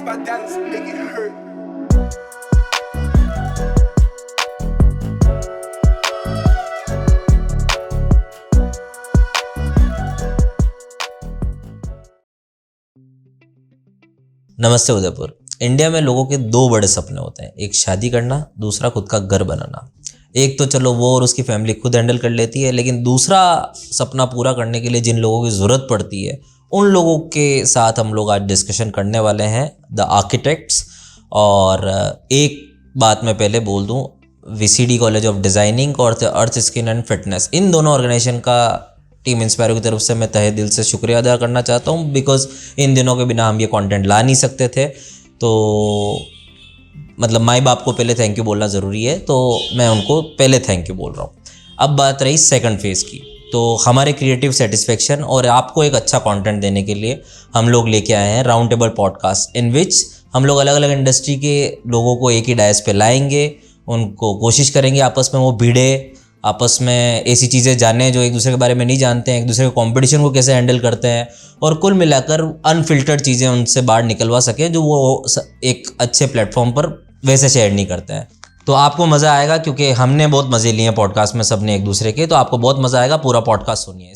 I dance, make it hurt. नमस्ते Udaipur. India में लोगों के दो बड़े सपने होते हैं, एक शादी करना, दूसरा खुद का घर बनाना। एक तो चलो वो और उसकी फैमिली खुद हैंडल कर लेती है, लेकिन दूसरा सपना पूरा करने के लिए जिन लोगों की ज़रूरत पड़ती है उन लोगों के साथ हम लोग आज डिस्कशन करने वाले हैं, द आर्किटेक्ट्स। और एक बात मैं पहले बोल दूं, VCD कॉलेज ऑफ डिज़ाइनिंग और the earth skin and fitness, इन दोनों ऑर्गेनाइजेशन का टीम इंस्पायरो की तरफ से मैं तहे दिल से शुक्रिया अदा करना चाहता हूँ, बिकॉज इन दिनों के बिना हम ये कंटेंट ला नहीं सकते थे। तो मतलब माई बाप को पहले थैंक यू बोलना ज़रूरी है, तो मैं उनको पहले थैंक यू बोल रहा हूँ। अब बात रही सेकंड फेज़ की, तो हमारे क्रिएटिव सेटिस्फेक्शन और आपको एक अच्छा कंटेंट देने के लिए हम लोग लेके आए हैं राउंड टेबल पॉडकास्ट, इन विच हम लोग अलग अलग इंडस्ट्री के लोगों को एक ही डायस पे लाएंगे, उनको कोशिश करेंगे आपस में वो भिड़े, आपस में ऐसी चीज़ें जानें जो एक दूसरे के बारे में नहीं जानते हैं, एक दूसरे के कंपटीशन को कैसे हैंडल करते हैं, और कुल मिलाकर अनफिल्टर्ड चीज़ें उनसे बाहर निकलवा सकें जो वो एक अच्छे प्लेटफॉर्म पर वैसे शेयर नहीं करते हैं। तो आपको मज़ा आएगा, क्योंकि हमने बहुत मज़े लिए हैं पॉडकास्ट में सबने एक दूसरे के, तो आपको बहुत मज़ा आएगा। पूरा पॉडकास्ट सुनिए।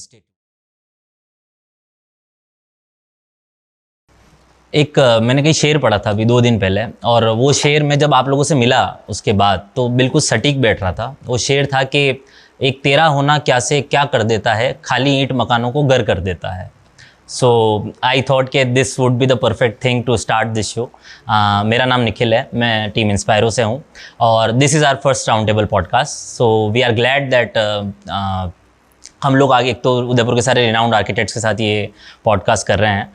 एक मैंने कहीं शेर पढ़ा था अभी 2 दिन पहले, और वो शेर में जब आप लोगों से मिला उसके बाद तो बिल्कुल सटीक बैठ रहा था। वो शेर था कि एक तेरा होना क्या से क्या कर देता है, खाली ईंट मकानों को घर कर देता है। सो आई थॉट कि this would be the perfect thing to start this show. मेरा नाम निखिल है, मैं टीम इंस्पायरो से हूँ, और this is our first round table podcast. So we are glad that हम लोग आगे, एक तो उदयपुर के सारे रिनाउंड आर्किटेक्ट्स के साथ ये पॉडकास्ट कर रहे हैं,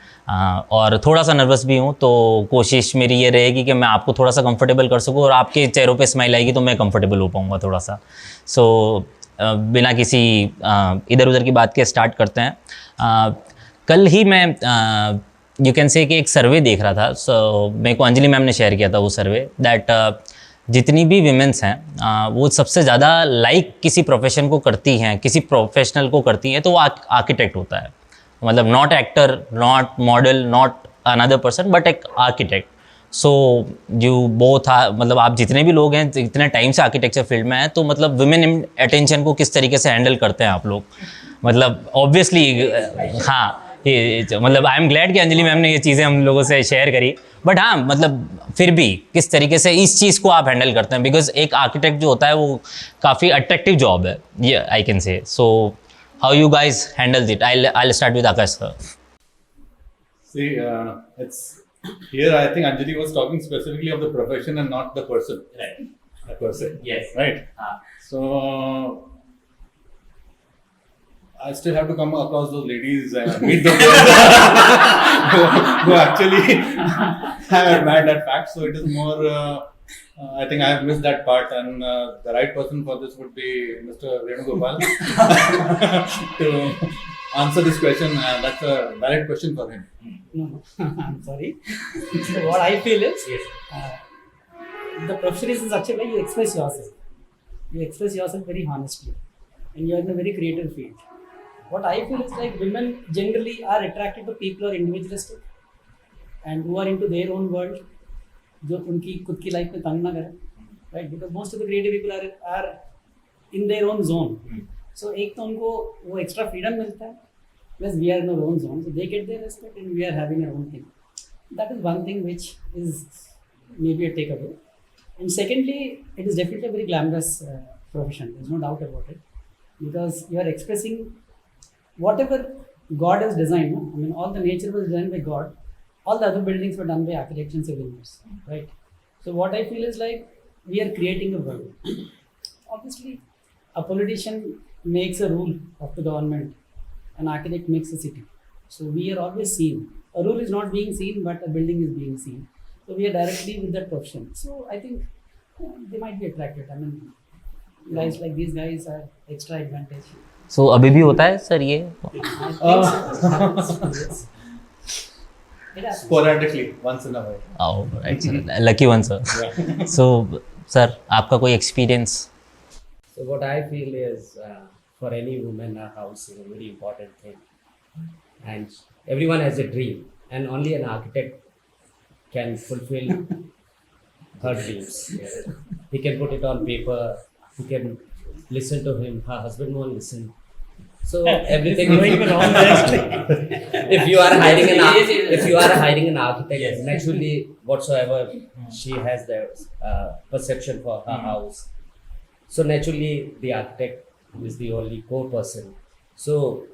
और थोड़ा सा नर्वस भी हूँ, तो कोशिश मेरी ये रहेगी कि मैं आपको थोड़ा सा कंफर्टेबल कर सकूँ, और आपके चेहरों पे स्माइल आएगी तो मैं कंफर्टेबल हो पाऊँगा थोड़ा सा। सो बिना किसी इधर उधर की बात के स्टार्ट करते हैं। कल ही मैं यू कैन से कि एक सर्वे देख रहा था, सो मेरे को अंजलि मैम ने शेयर किया था वो सर्वे, दैट जितनी भी विमेंस हैं वो सबसे ज़्यादा लाइक किसी प्रोफेशन को करती हैं, किसी प्रोफेशनल को करती हैं, तो वो आर्किटेक्ट होता है। मतलब not actor, not model, not another person, but एक आर्किटेक्ट। सो यू बोथ मतलब आप जितने भी लोग हैं, इतने टाइम से आर्किटेक्चर फील्ड में हैं, तो मतलब वुमेन अटेंशन को किस तरीके से हैंडल करते हैं आप लोग? मतलब ऑब्वियसली हाँ, मतलब आई एम ग्लैड कि अंजलि मैम ने ये चीज़ें हम लोगों से शेयर करी, बट हाँ मतलब फिर भी किस तरीके से इस चीज़ को आप हैंडल करते हैं, बिकॉज एक आर्किटेक्ट जो होता है वो काफ़ी अट्रैक्टिव जॉब है, ये I can say. So how you guys handle it? I'll start with Akash sir. See, it's here. I think Anjali was talking specifically of the profession and not the person. Right. The person. Yes. Right. So I still have to come across those ladies and meet them who actually have admired that fact. So it is more. I think I have missed that part, and the right person for this would be Mr. Venu Gopal to answer this question. That's a valid question for him. No, I'm sorry. So what I feel is, the profession is in such a way you express yourself. You express yourself very honestly, and you are in a very creative field. What I feel is like women generally are attracted to people who are individualistic and who are into their own world, जो उनकी खुद की life में तंग ना करें, right? Because most of the creative people are in their own zone. So एक तो उनको वो एक्स्ट्रा फ्रीडम मिलता है, plus we are in our own zone, so they get their respect and we are having our own thing. That is one thing which is maybe a takeaway. And secondly, it is definitely a very glamorous profession, there is no doubt about it, because you are expressing whatever God has designed. No? I mean, all the nature was designed by God. All the other buildings were done by architects and civil engineers, right? So what I feel is like we are creating a world. Obviously, a politician makes a rule of the government, an architect makes a city. So we are always seen. A rule is not being seen, but a building is being seen. So we are directly with that profession. So I think they might be attracted. I mean, guys like these guys are extra advantage. So अभी भी होता है sir ये? Sporadically, once in a while. Oh, right, sir. Lucky one, sir. Yeah. So sir, आपका कोई experience? So what I feel is, for any woman, a house is a very important thing, and everyone has a dream, and only an architect can fulfill her dreams. He can put it on paper. He can listen to him. Her husband won't listen. So everything. If you are hiring an architect, naturally whatsoever she has the perception for her house. So naturally the architect is the only core person. So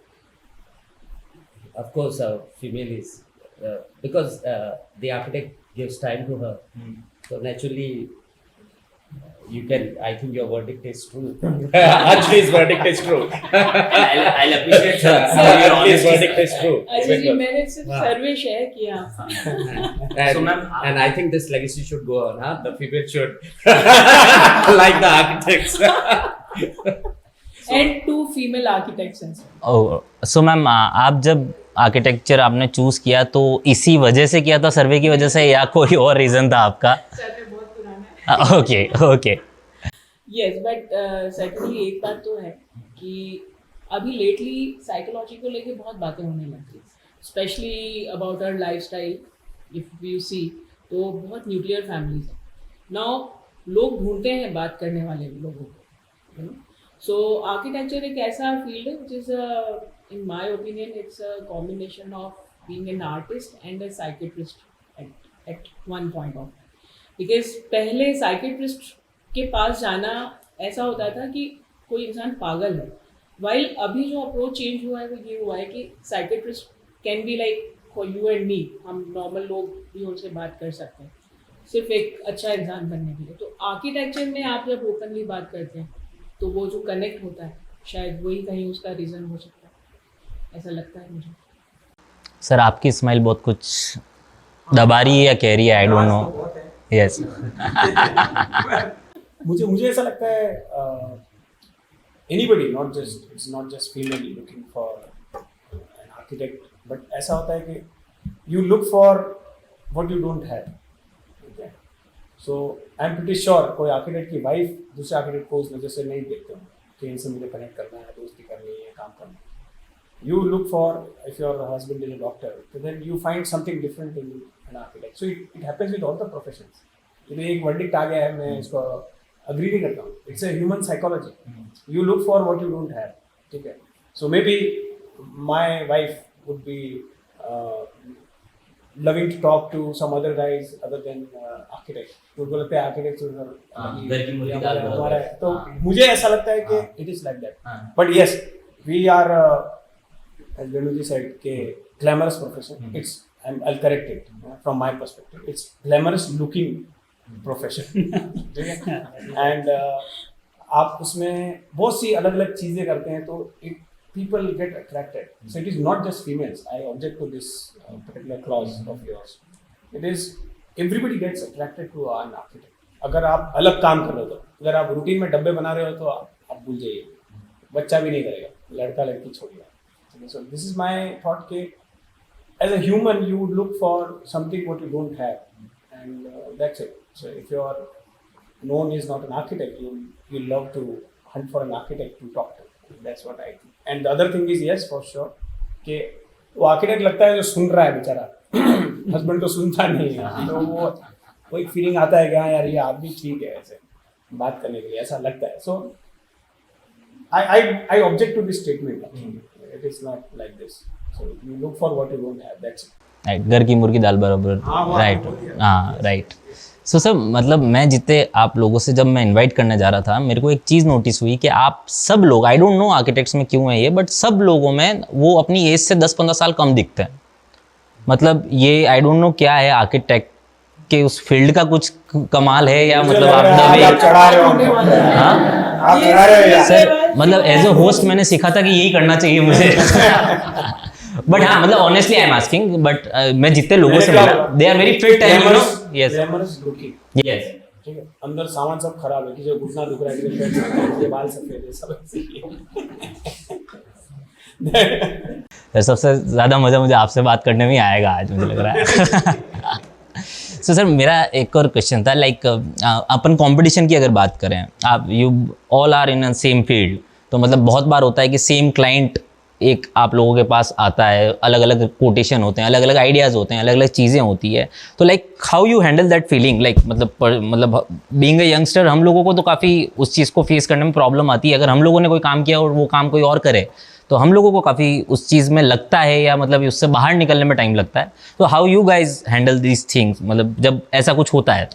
of course female is because the architect gives time to her. So naturally you can, I think your verdict is true. Anjali's verdict is true. I'll appreciate her. Anjali's verdict is true. Ajay ji मैंने सिर्फ सर्वे share किया And I think this legacy should go on. The female should like the architects. and 2 female architects as well. Oh so ma'am आप जब architecture आपने choose किया तो इसी वजह से किया था, सर्वे की वजह से, या कोई और रीजन था आपका? सर्वे बहुत पुराना है. Okay okay. Yes, but secondly एक बात तो है कि अभी लेटली साइकोलॉजी को लेके बहुत बातें होने लगती है, specially about our lifestyle. If you see तो बहुत न्यूक्लियर फैमिलीज है नाउ. लोग ढूंढते हैं बात करने वाले लोगों को. सो आर्किटेक्चर एक ऐसा फील्ड है which is in my opinion it's a combination of being an artist and a psychiatrist at one point of time. because पहले psychiatrist के पास जाना ऐसा होता था कि कोई इंसान पागल है, वाइल अभी जो अप्रोच चेंज हुआ है वो ये हुआ है कि psychiatrist can be like for you and me. हम नॉर्मल लोग भी उनसे बात कर सकते हैं सिर्फ एक अच्छा इंसान बनने के लिए. तो आर्किटेक्चर में आप जब ओपनली बात करते हैं तो वो जो कनेक्ट होता है शायद वही कहीं उसका रीज़न हो सकता है, ऐसा लगता है मुझे. सर आपकी स्माइल बहुत कुछ दबा रही है या कह रही है, आई डोंट नो. यस. मुझे ऐसा लगता है anybody, it's not just female looking for an architect, but ऐसा होता है कि you look for what you don't have. Okay? So I'm pretty sure कोई आर्किटेक्ट की वाइफ दूसरे आर्किटेक्ट को उस नज़र से नहीं देखते हो कि इनसे मुझे कनेक्ट करना है, दोस्ती करनी है, काम करना है. You look for, if your husband is a doctor, then you find something different in an architect. So it happens with all the professions. तो एक वर्डिक्ट आ गया है, मैं इसको अग्री नहीं करता हूँ. It's a human psychology. You look for what you don't have. ठीक है. So maybe my wife would be loving to talk to some other guys other than architect. तो बोलते हैं आर्किटेक्ट हमारा है. तो मुझे ऐसा लगता है कि it is like that. But yes, we are as Venu ji said के glamorous profession. It's I'll correct it from my perspective. It's glamorous looking profession. And आप उसमें बहुत सी अलग अलग चीज़ें करते हैं तो people get attracted. So it is not just females. I object to this particular clause of yours. It is everybody gets attracted to an architect. अगर आप अलग काम कर रहे हो तो, अगर आप रूटीन में डब्बे बना रहे हो तो आप भूल जाइए, बच्चा भी नहीं करेगा, लड़का लड़की छोड़िए. So this is my thought कि as a human you would look for something what you don't have, and that's it. So if your known is not an architect, you love to hunt for an architect to talk to. That's what I think. And the other thing is yes for sure कि वो architect लगता है जो सुन रहा है बेचारा, husband तो सुनता नहीं है, तो वो एक फीलिंग आता है कि हाँ यार ये आदमी ठीक है ऐसे बात करने के लिए, ऐसा लगता है. So I object to this statement. It is not like this. So you look for what you don't have. That's it. Right. घर की मुर्गी दाल बराबर. राइट. हाँ राइट. सो सर मतलब मैं जितने आप लोगों से जब मैं इनवाइट करने जा रहा था, मेरे को एक चीज़ नोटिस हुई कि आप सब लोग, आई डोंट नो आर्किटेक्ट्स में क्यों है ये, बट सब लोगों में वो अपनी एज से 10-15 साल कम दिखते हैं. मतलब ये आई डोंट नो क्या है आर्किटेक्ट के उस फील्ड का कुछ कमाल है या मतलब आपने चढ़ा रहे हो. आप चढ़ा रहे हो सर. मतलब एज अ होस्ट मैंने सीखा था कि यही करना चाहिए मुझे. बट हाँ मतलब honestly I am asking, but मैं जितने लोगों से मिला they are very fit and you know. Yes. Glamorous looking. Yes. ठीक है. अंदर सामान सब खराब है, किसी को घुटना दुख रहा है, किसी को पेट दुख रहा है, ये बाल सफेद है, सब ऐसे ही. सबसे ज़्यादा मज़ा मुझे आपसे बात करने में ही आएगा आज, मुझे लग रहा है. सो सर मेरा एक और क्वेश्चन था, लाइक अपन कंपटीशन की अगर बात करें, आप you all are in a same field, तो मतलब बहुत बार होता है कि सेम क्लाइंट एक आप लोगों के पास आता है, अलग अलग कोटेशन होते हैं, अलग अलग आइडियाज़ होते हैं, अलग अलग चीज़ें होती है, तो like how you handle that feeling, like मतलब बीइंग अ यंगस्टर हम लोगों को तो काफ़ी उस चीज़ को फेस करने में प्रॉब्लम आती है। अगर हम लोगों ने कोई काम किया और वो काम कोई और करे तो हम लोगों को काफ़ी उस चीज़ में लगता है, या मतलब उससे बाहर निकलने में टाइम लगता है। तो how you guys handle these things, मतलब जब ऐसा कुछ होता है?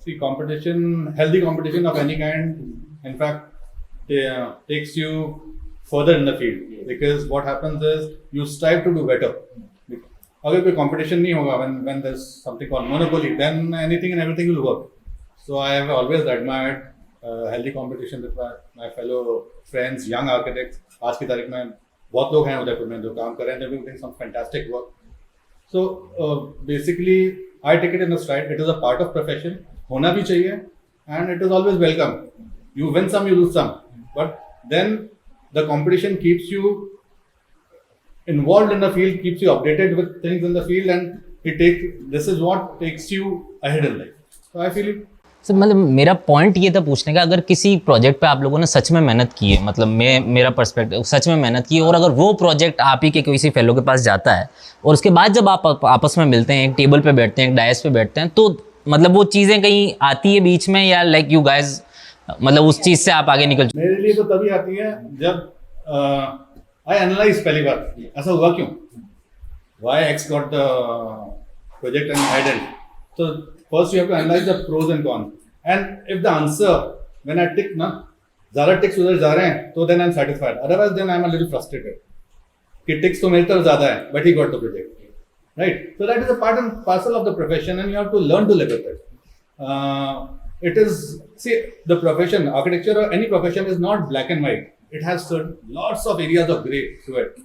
See, competition, healthy competition of any kind, in fact, takes you further in the field, because what happens is you strive to do better. अगर कोई competition नहीं होगा, when there's something called monopoly, then anything and everything will work. So I have always admired healthy competition with my fellow friends, young architects. आज की तारीख में बहुत लोग हैं उदयपुर में जो काम कर रहे हैं, they're doing some fantastic work. So basically, I take it in a stride. It is a part of profession. होना भी चाहिए, and it is always welcome. You win some, you lose some, but then the competition keeps you involved in the field, keeps you updated with things in the field, and this is what takes you ahead in life. So I feel it. Sir मतलब मेरा point ये था पूछने का, अगर किसी project पे आप लोगों ने सच में मेहनत की है, मतलब मेरा पर्सपेक्टिव सच में मेहनत की है, और अगर वो प्रोजेक्ट आप ही के किसी फेलो के पास जाता है और उसके बाद जब आप आपस में मिलते हैं, एक टेबल पे बैठते हैं, एक डायस पे बैठते हैं, तो मतलब वो चीज़ें कहीं आती है बीच में, या लाइक यू गाइज मतलब उस चीज़ से आप आगे निकल चुके? मेरे लिए तो तभी आती है जब आई एनालाइज पहली बार ऐसा हुआ क्यों, why x got the project and I didn't. So first you have to analyze the pros and cons, and if the answer when I tick ना ज़्यादा ticks उधर जा रहे हैं तो then I'm satisfied, otherwise then I'm a little frustrated कि ticks तो मेरी तरफ ज़्यादा है but he got the project, right? So that is a part and parcel of the profession, and you have to learn to live with it. It is, see, the profession, architecture or any profession is not black and white. It has lots of areas of grey to it.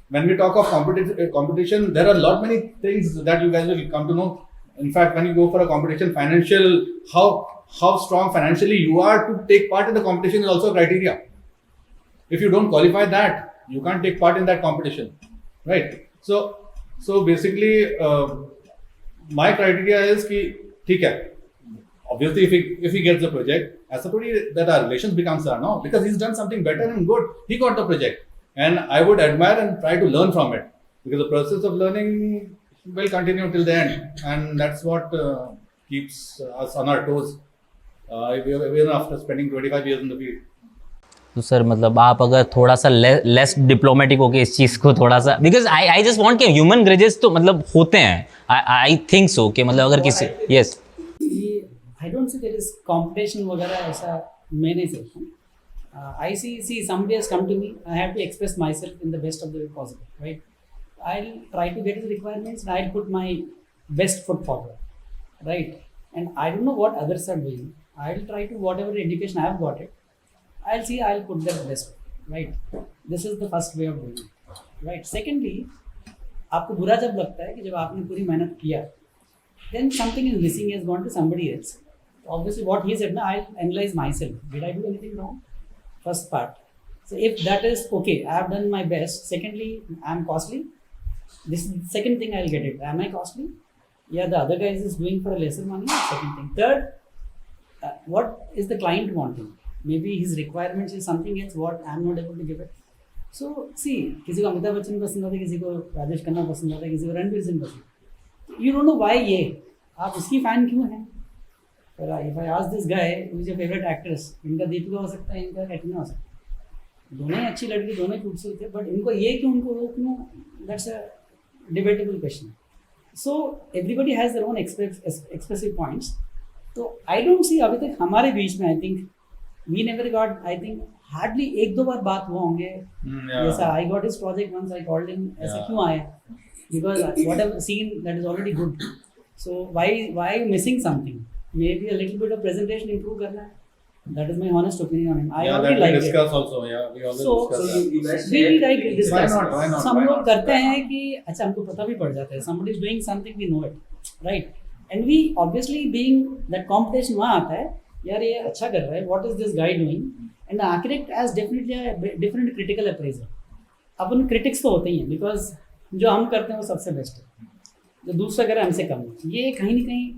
When we talk of competition, there are many things that you guys will come to know. In fact, when you go for a competition, financial, how strong financially you are to take part in the competition is also a criteria. If you don't qualify that, you can't take part in that competition, right? So basically, my criteria is कि ठीक है, obviously if he gets the project, as a that our relations becomes no, because he's done something better and good. He got the project, and I would admire and try to learn from it, because the process of learning will continue till the end, and that's what keeps us on our toes even after spending 25 years in the field. तो sir मतलब आप अगर थोड़ा सा less diplomatic हो के इस चीज़ को थोड़ा सा, बिकॉज आई जस्ट वांट के ह्यूमन ग्रेजेस तो मतलब होते हैं, आई थिंक सो कि मतलब अगर किसी yes I don't see there is competition वगैरह, ऐसा मैं नहीं सोचता. आई सी somebody has come to me, I have to express myself in the best of the way possible, right? I'll try to get his requirements and I'll put my best foot forward, right? And I don't know what others are doing. I'll try to, whatever education I've got it, I'll put that best, right? This is the first way of doing it, right? Secondly, आपको बुरा जब लगता है कि जब आपने पूरी मेहनत किया, then something is missing, has gone to somebody else. Obviously what he said, I'll analyze myself. Did I do anything wrong? First part. So if that is okay, I have done my best. Secondly, I'm costly. This is the second thing, I'll get it. Am I costly? Yeah, the other guy is doing for a lesser money. Second thing. Third, what is the client wanting? Maybe his requirements is something else what I'm not able to give it. So see, किसी को अमिताभ बच्चन पसंद आता है, किसी को राजेश खन्ना पसंद आता है, किसी को रणवीर सिंह पसंद. You don't know why ये आप उसकी फैन क्यों हैं? If I ask this guy who is your favorite actress, इनका दीपिका हो सकता है, इनका कैटरीना हो सकता है, दोनों ही अच्छी लड़की, दोनों ही खूबसूरत है, बट इनको ये क्यों, उनको वो क्यों, that's a debatable question. So everybody has their own expressive points. तो I don't see अभी तक हमारे बीच में, I think we never got, I think hardly एक दो बार बात हुआ होंगे. जैसा I got his project once, I called him, ऐसा क्यों आया? Because what I've seen that is already good. So why missing something? Maybe a little bit of presentation improve करना है. That is my honest opinion on him. I already like it. Discuss also, yeah, we always discuss. We like discuss. Why not? some लोग करते हैं कि अच्छा हमको पता भी पड़ जाता है. Somebody is doing something, we know it, right? And we obviously being that competition वहाँ आता है, यार ये अच्छा कर रहा है. What is this guy doing? And the architect has definitely a different critical appraisal. Upon critics तो होते ही हैं, because जो हम करते हैं वो सबसे बेस्ट है, जो दूसरा करे हमसे कम है. ये कहीं ना कहीं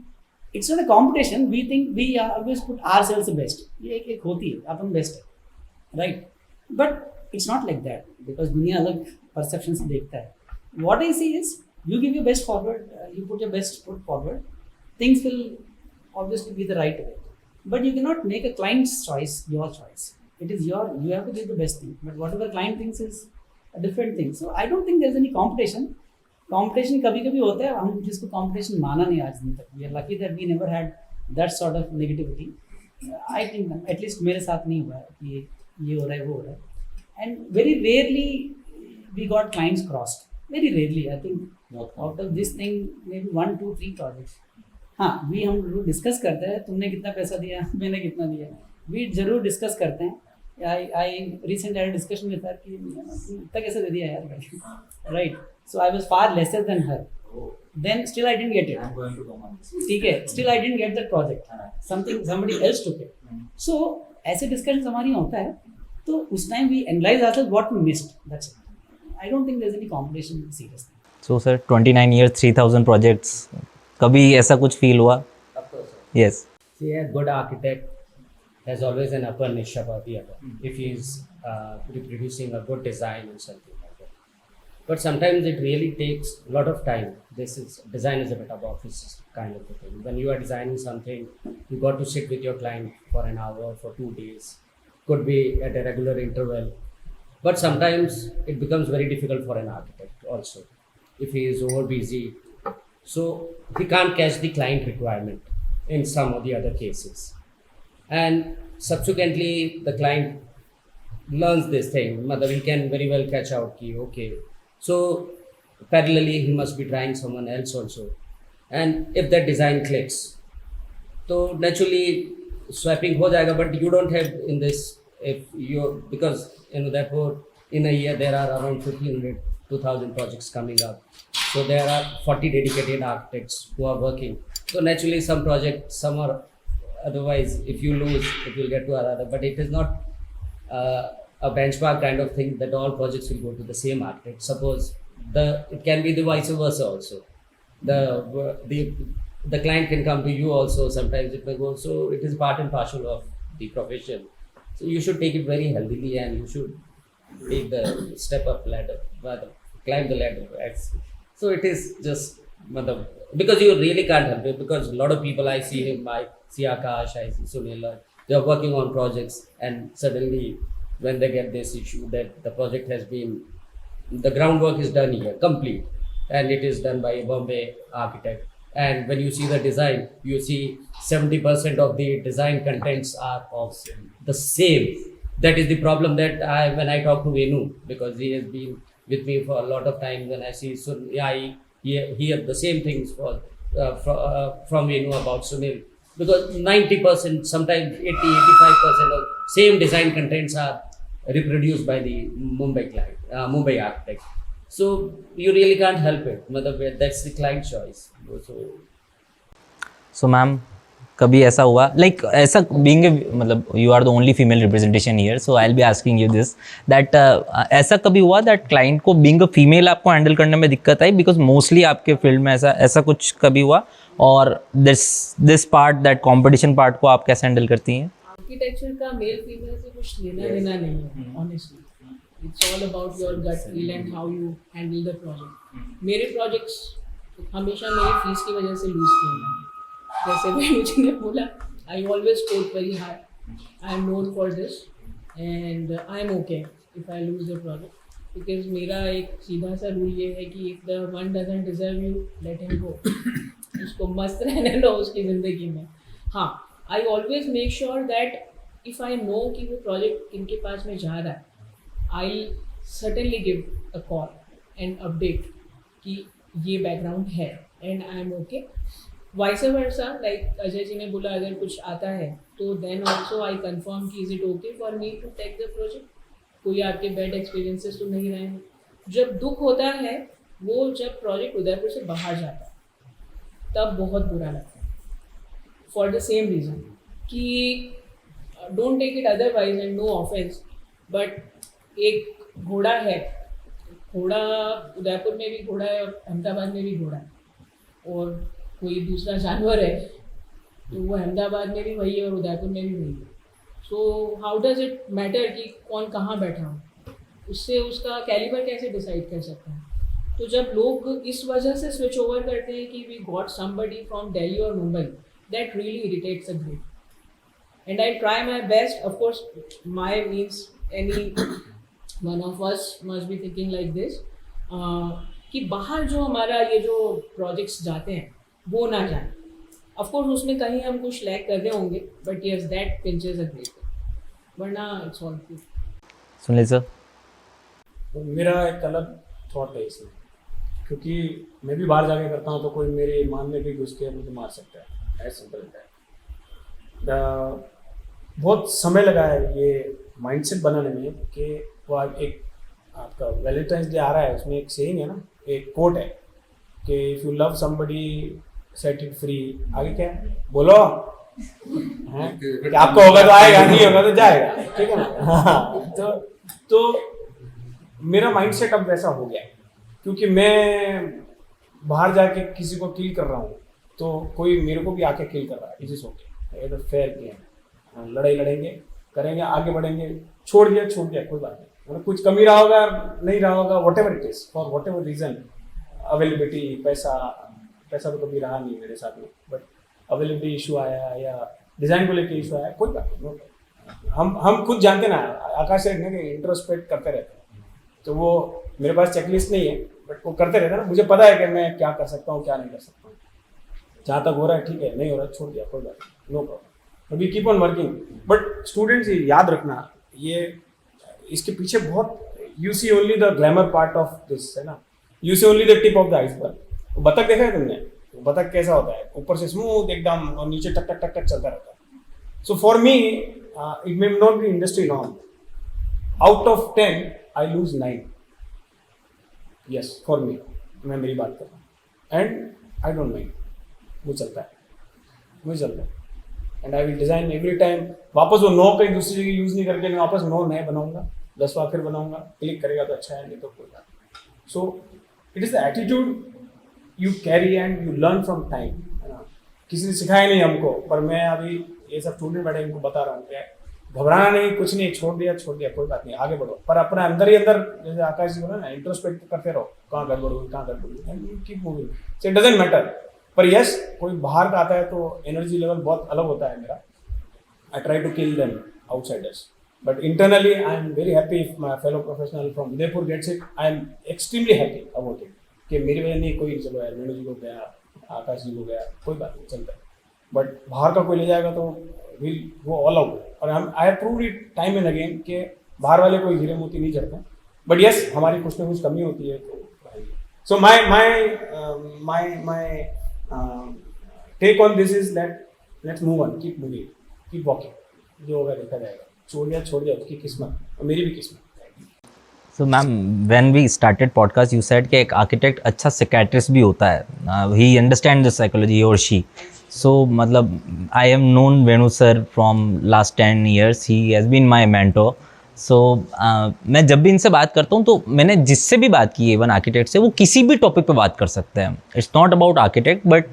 it's not a competition. We think we always put ourselves best. ये एक होती है, अपन बेस्ट है, right? But it's not like that because दुनिया अलग perception से देखता है. What I see is you give your best forward, you put your best foot forward, things will obviously be the right way. But you cannot make a client's choice your choice. It is you have to give the best thing. But whatever client thinks is a different thing. So I don't think there's any competition. Competition कभी-कभी होता है, हम जिसको competition माना नहीं आज दिन तक. We are lucky that we never had that sort of negativity. I think at least मेरे साथ नहीं हुआ है कि ये हो रहा है वो हो रहा है. And very rarely we got clients crossed. Very rarely, I think out of this thing maybe 1, 2, 3 projects. हाँ, हम लोग डिस्कस करते हैं तुमने कितना पैसा दिया मैंने कितना दिया. We जरूर डिस्कस करते हैं. I recently had a discussion with her कि इतना कैसे दे दिया यार, right? So I was far lesser than her. Then still I didn't get it. I'm going to go on. ठीक है, still I didn't get that project. Somebody else took it. So ऐसे discussions हमारी होता है. तो उस time we analyze ourselves what we missed. That's it. I don't think there's any competition seriously. So sir, 29 years, 3,000 projects. कभी ऐसा कुछ feel हुआ? Of course, sir. Yes. See, a good architect has always an upper niche above the other if he is reproducing a good design and something like that. But sometimes it really takes a lot of time. Design is a bit of office kind of a thing. When you are designing something, you got to sit with your client for an hour, for 2 days. Could be at a regular interval. But sometimes it becomes very difficult for an architect also if he is over busy. So he can't catch the client requirement in some of the other cases. And subsequently the client learns this thing. He can very well catch out ki, okay. So parallelly he must be trying someone else also. And if that design clicks, so naturally swapping ho jayega, but you don't have in this, because in Udaipur in a year there are around 1,500, 2,000 projects coming up. So there are 40 dedicated architects who are working. So naturally some projects, some are otherwise if you lose, it will get to another. But it is not a benchmark kind of thing that all projects will go to the same architect. Suppose it can be the vice versa also. The client can come to you also. Sometimes it may go. So it is part and parcel of the profession. So you should take it very healthily and you should take the step up ladder, climb the ladder. So it is just because you really can't help it, because a lot of people I see him, I see Akash, I see Sunil, they are working on projects and suddenly when they get this issue that the project has been, the groundwork is done here, complete, and it is done by a Bombay architect. And when you see the design, you see 70% of the design contents are of the same. That is the problem that when I talk to Venu, because he has been with me for a lot of time, when I see I hear the same things from Venu about Sunil. Because 90%, sometimes 80-85% of same design contents are reproduced by the Mumbai architect. So you really can't help it. That's the client choice. So ma'am, कभी ऐसा हुआ like ऐसा being you are the only female representation here, so I'll be asking you this that ऐसा कभी हुआ that client को being a female आपको handle करने में दिक्कत आई, because mostly आपके field में ऐसा कुछ कभी हुआ, और this part that competition part को आप कैसे handle करती हैं? Architecture का male female से कुछ लेना देना नहीं है, honestly. It's all about your gut feel and how you handle the project. मेरे projects हमेशा मेरी फीस की वजह से लूज किए हैं. जैसे वेनु जी ने बोला, I always scored very high. I am known for this and I am okay if I lose the project, because मेरा एक सीधा सा रूल ये है कि if the one doesn't deserve you, let him go. उसको मस्त रहने दो उसकी ज़िंदगी में. हाँ, I always make sure that if I know कि वो project किनके पास में जा रहा है, I'll certainly give a call and update कि ये background है and I am okay. Vice versa, like Ajay जी ने बोला, अगर कुछ आता है तो then also I confirm कि is it okay for me to take the project. कोई आपके bad experiences तो नहीं रहे हैं. जब दुख होता है वो जब project उदयपुर से बाहर जाता है तब बहुत बुरा लगता है. For the same reason कि don't take it otherwise and no offense, but एक घोड़ा है, घोड़ा उदयपुर में भी घोड़ा है और अहमदाबाद में भी घोड़ा है, और कोई दूसरा जानवर है तो वो अहमदाबाद में भी वही है और उदयपुर में भी वही है. So how does it matter कि कौन कहाँ बैठा हो? उससे उसका कैलिबर कैसे डिसाइड कर सकता है? तो जब लोग इस वजह से स्विच ओवर करते हैं कि we got somebody from Delhi और Mumbai, that really irritates a great. And I try my best. Of course, my means any one of us must be thinking like this. कि बाहर जो हमारा ये जो प्रोजेक्ट्स जाते हैं वो ना जाए. Of course उसमें कहीं हम कुछ लैग कर रहे होंगे, but yes, that pinches a great. वरना it's all good. Sunil sir, तो मेरा एक अलग थॉट है इसमें, क्योंकि मैं भी बाहर जाके करता हूँ तो कोई मेरे ईमान में भी घुस के मुझे मार सकता है. As simple as that. बहुत समय लगा है ये माइंडसेट बनाने में कि वो एक आपका वैलेंटाइंस डे आ रहा है, उसमें एक सेइंग है ना, एक कोट है कि if you love somebody set it free. आगे क्या है बोलो हैं कि आपको होगा तो आएगा, नहीं होगा तो जाएगा. ठीक है ना. हाँ, तो मेरा माइंडसेट अब वैसा हो गया है, क्योंकि मैं बाहर जाके किसी को किल कर रहा हूँ तो कोई मेरे को भी आके किल कर रहा है. इट इज ओके, ये तो फेयर गेम. लड़ाई लड़ेंगे, करेंगे, आगे बढ़ेंगे. छोड़ दिया कोई बात नहीं. मतलब कुछ कमी रहा होगा, नहीं रहा होगा, whatever it is, for whatever reason, availability, पैसा तो कभी रहा नहीं मेरे साथ में, बट अवेलेबिलिटी इशू आया या डिज़ाइन को लेके इशू आया, कोई बात नहीं. हम खुद जानते ना, आकाश से इंट्रोस्पेक्ट करते रहते हैं. तो वो मेरे पास चेकलिस्ट नहीं है, बट वो करते रहते हैं ना. मुझे पता है कि मैं क्या कर सकता हूँ, क्या नहीं कर सकता हूँ. जहाँ तक हो रहा है ठीक है, नहीं हो रहा है छोड़ दिया, कोई बात नहीं, no problem. We keep on working. But students याद रखना, ये इसके पीछे बहुत, you see only the glamour part of this, है ना. You see only the tip of the iceberg. बतख देखा है तुमने? बतख कैसा होता है, ऊपर से स्मूथ एकदम और नीचे टक टक टक टक चलता रहता है. So for me it may not be industry norm. Out of 10 I lose 9. Yes, for me, मैं मेरी बात कर रहा हूँ. एंड आई डोंट माइंड, मुझे चलता है. And I will design every time. वापस वो 9 कहीं दूसरी जगह यूज़ नहीं करके मैं वापस 9 नए बनाऊंगा, 10वां फिर बनाऊंगा. क्लिक करेगा तो अच्छा है, नहीं तो कोई बात. So it is the attitude you carry and you learn from time, है ना. किसी ने सिखाया नहीं हमको, पर मैं अभी ये सब स्टूडेंट बैठे इनको बता रहा हूँ कि घबराना नहीं, कुछ नहीं, छोड़ दिया कोई बात नहीं, आगे बढ़ो. पर अपने अंदर ही अंदर, जैसे आकाश जी बोला ना, इंट्रोस्पेक्ट करते रहो, कहाँ गड़बड़ हुई, and keep moving. So it doesn't matter. पर यस, कोई बाहर का आता है तो एनर्जी लेवल बहुत अलग होता है मेरा. I try to kill them outsiders, but internally I am very happy if my fellow professional from Udaipur gets it. I am extremely happy about it कि मेरी वजह नहीं कोई, चलो यार वेणु जी को गया, आकाश जी को गया, कोई बात नहीं, चलता है. बट बाहर का कोई ले जाएगा तो विल वो ऑल आउट. और हम I have proved it time and again कि बाहर वाले कोई हीरे मोती नहीं चढ़ते. बट यस, हमारी कुछ ना कुछ कमी होती है. तो सो माई take on this is that let's move on, keep moving, keep walking. जो होगा देखा जाएगा. छोड़ दिया उसकी किस्मत, और मेरी भी किस्मत. So ma'am, when we started podcast you said कि एक आर्किटेक्ट अच्छा साइकियाट्रिस्ट भी होता है. ही अंडरस्टैंड द साइकोलॉजी और शी. सो मतलब I have known Venu sir from last 10 years. He has been my mentor. So मैं जब भी इनसे बात करता हूँ तो मैंने जिससे भी बात की, इवन आर्किटेक्ट से, वो किसी भी टॉपिक पे बात कर सकते हैं. It's not about architect, but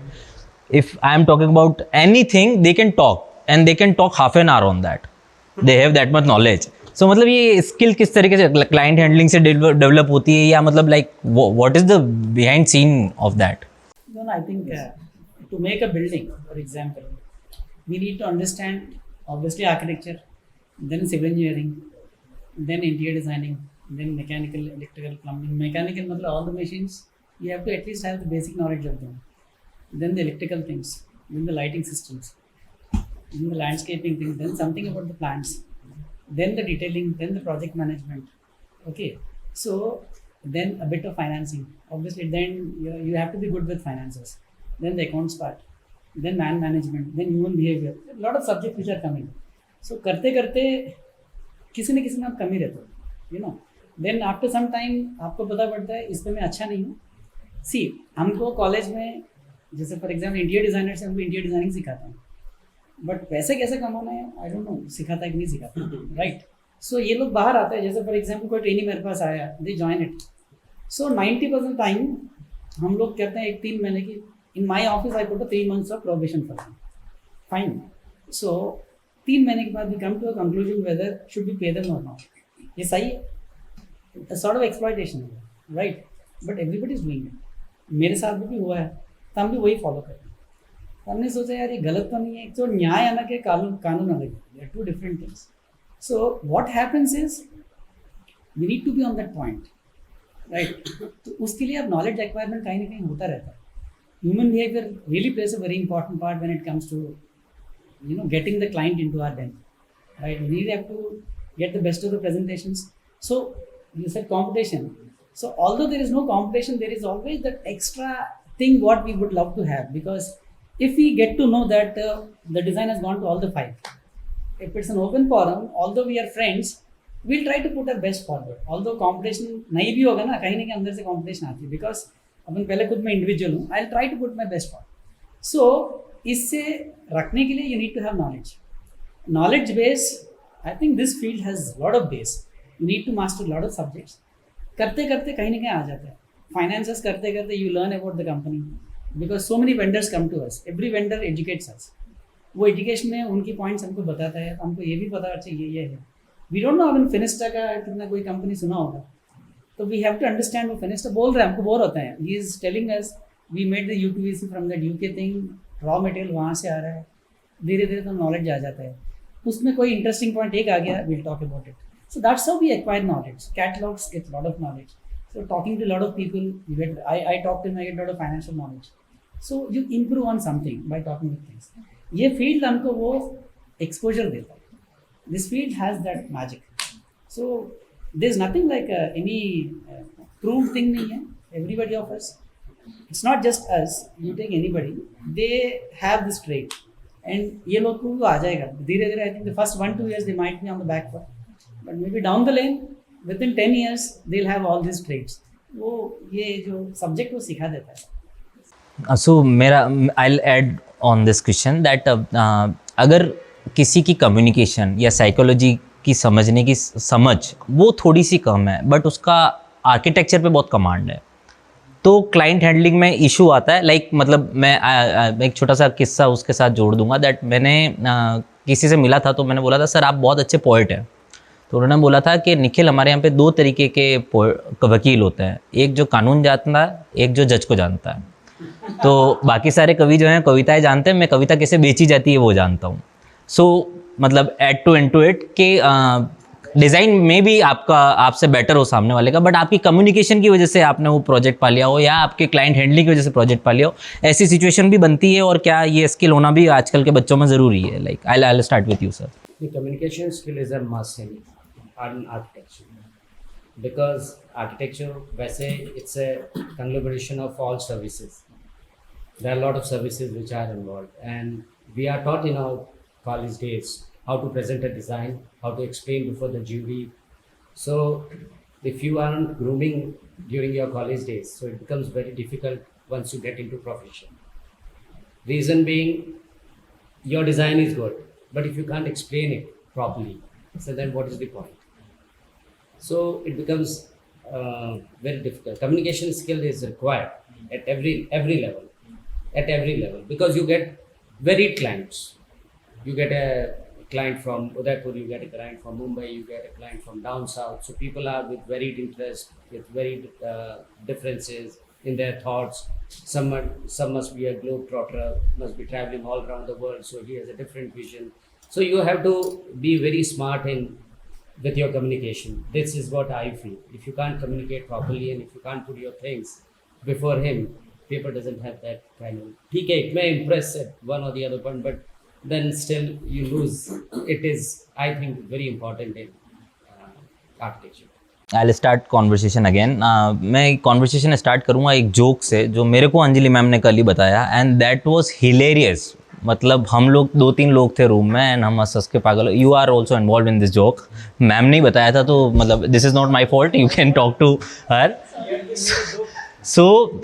if I am talking about anything, they can talk and they can talk half an hour on that. They have that much knowledge. So मतलब ये स्किल किस तरीके से क्लाइंट हैंडलिंग से develop होती है, या मतलब like what is the behind scene of that? No, I think to make a building, for example, we need to understand obviously architecture, then civil engineering, then interior designing, then mechanical, electrical, plumbing. Mechanical मतलब all the machines, you have to at least have the basic knowledge of them. Then the electrical things, then the lighting systems, then the landscaping things, then something about the plants, then the detailing, then the project management. Okay, so then a bit of financing. Obviously, then you have to be good with finances. Then the accounts part, then man management, then human behavior. A lot of subjects which are coming. So करते करते किसी न किसी में आप कम ही रहते हो, you know. Then after some time आपको पता पड़ता है इस पे मैं अच्छा नहीं हूँ. See, हमको कॉलेज में जैसे फॉर एग्जाम्पल इंटीरियर डिज़ाइनर से हमको इंटीरियर डिज़ाइनिंग सिखाते हैं, बट पैसे कैसे कमाना है आई डोंट नो, सिखाता है कि नहीं सिखाता, राइट. सो ये लोग बाहर आते हैं, जैसे फॉर एग्जाम्पल कोई ट्रेनिंग मेरे पास आया, they join it. So 90% time हम लोग कहते हैं 1-3 महीने की, in my office I put 3 months of probation for them, fine. So 3 महीने के बाद we come to a conclusion whether should be pay them और नॉट. ये सही है. a sort of exploitation, right? But everybody is doing it. मेरे साथ भी हुआ है, तो हम भी वही फॉलो कर रहे हैं. तो हमने सोचा यार ये गलत तो नहीं है. तो न्याय अलग है, कानून अलग है. They are two different things. So what happens is we need to be on that point, right? तो उसके लिए अब knowledge acquirement कहीं ना कहीं होता रहता है. Human behavior really plays a very important part when it comes to getting the client into our den, right? We have to get the best of the presentations. So you said competition. So although there is no competition, there is always that extra thing what we would love to have, because if we get to know that the design has gone to all the five, if it's an open forum, although we are friends, we'll try to put our best forward. Although competition नहीं भी होगा ना, कहीं ना कहीं अंदर से competition आती है, because अपन पहले खुद मैं individual हूँ, I'll try to put my best forward. So इससे रखने के लिए you need to have knowledge. Knowledge base, I think this field has lot of base. You need to master lot of subjects. करते करते कहीं ना कहीं आ जाता है. Finances करते करते you learn about the company, because so many vendors come to us. Every vendor educates us. वो एजुकेशन में उनकी पॉइंट्स हमको बताता है, हमको ये भी पता अच्छा ये है. वी डोंट नो अपन फिनिस्टा का कितना कोई कंपनी सुना होगा, तो वी हैव टू अंडरस्टैंड वो फिनिस्टा बोल रहा है, हमको बोर होता है. He is telling us we made the UTVC from that UK thing, raw material वहाँ से आ रहा है. धीरे धीरे तो नॉलेज आ जाता है. उसमें कोई इंटरेस्टिंग पॉइंट एक आ गया, will talk about it. So that's how we acquire knowledge. Catalogues get lot of knowledge. So talking to a lot of people, you get, I talk to them, I get a lot of financial knowledge. So you improve on something by talking with things. ये field हमको वो exposure देता है. This field has that magic. So there's nothing like any proved thing नहीं है. Everybody of us, it's not just us. You take anybody, they have this trait, and ये लोग को आ जाएगा. धीरे धीरे I think the first 1-2 years they might be on the back foot, but maybe down the lane, within 10 years they'll have all these traits. वो ये जो subject वो सिखा देता है. सो मेरा I add on this question that अगर किसी की कम्युनिकेशन या साइकोलॉजी की समझने की समझ वो थोड़ी सी कम है, बट उसका आर्किटेक्चर पे बहुत कमांड है, तो क्लाइंट हैंडलिंग में इशू आता है. लाइक मतलब मैं एक छोटा सा किस्सा उसके साथ जोड़ दूंगा. दैट मैंने किसी से मिला था, तो मैंने बोला था सर आप बहुत अच्छे पोइट हैं. तो उन्होंने बोला था कि निखिल हमारे यहाँ पे 2 तरीके के वकील होते हैं, एक जो कानून जानता है, एक जो जज को जानता है. तो बाकी सारे कवि जो हैं कविताएं जानते हैं, मैं कविता कैसे बेची जाती है वो जानता हूँ. सो मतलब add to and to it कि डिज़ाइन में भी आपका आपसे बेटर हो सामने वाले का, बट आपकी कम्युनिकेशन की वजह से आपने वो प्रोजेक्ट पा लिया हो, या आपके क्लाइंट हैंडलिंग की वजह से प्रोजेक्ट पा लिया हो. ऐसी सिचुएशन भी बनती है, और क्या ये स्किल होना भी आजकल के बच्चों में ज़रूरी है? Like I start with you sir. The communication skill is a must in architecture, because architecture वैसे it's a conglomeration of all services. There are a lot of services which are involved, and we are taught in our college days how to present a design, how to explain before the jury. So if you aren't grooming during your college days, so it becomes very difficult once you get into profession. Reason being, your design is good, but if you can't explain it properly, so then what is the point? So it becomes very difficult. Communication skill is required at every level, because you get varied clients. You get a client from Udaipur, you get a client from Mumbai, you get a client from down south. So people are with varied interests, with varied differences in their thoughts. Some must be a globetrotter, must be traveling all around the world, so he has a different vision. So you have to be very smart with your communication. This is what I feel. If you can't communicate properly, and if you can't put your things before him, paper doesn't have that kind of. ठीक है, it may impress at one or the other point, but then still you lose. It is, I think, very important in architecture. I start conversation again. मैं conversation start करूँगा एक joke से, जो मेरे को Anjali ma'am ने कल ही बताया, एंड दैट वाज हिलेरियस. मतलब हम लोग 2-3 लोग थे रूम में, एंड हम हंस के पागल. You are also involve in this joke. Ma'am ने बताया था, तो मतलब this is not my fault, you can talk to her. So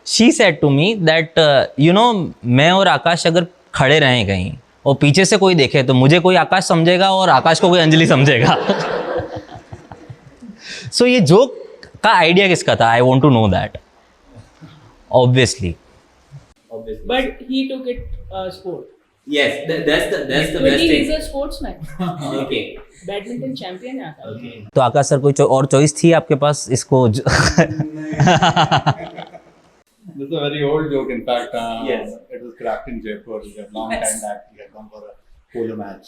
she said to me that you know, मैं और आकाश अगर खड़े रहें कहीं और पीछे से कोई देखे, तो मुझे कोई आकाश समझेगा और आकाश को कोई अंजलि समझेगा. सो ये जोक का आइडिया किसका था? I want to know that. Obviously. But he took it sport. Yes, that's the best He's thing. a sportsman. Okay. Badminton champion है आकाश. Okay. तो आकाश सर कोई और चॉइस थी आपके पास इसको This is a very old joke, in fact. Yes. It was cracked in Jaipur. A long time back, he had gone for a polo match.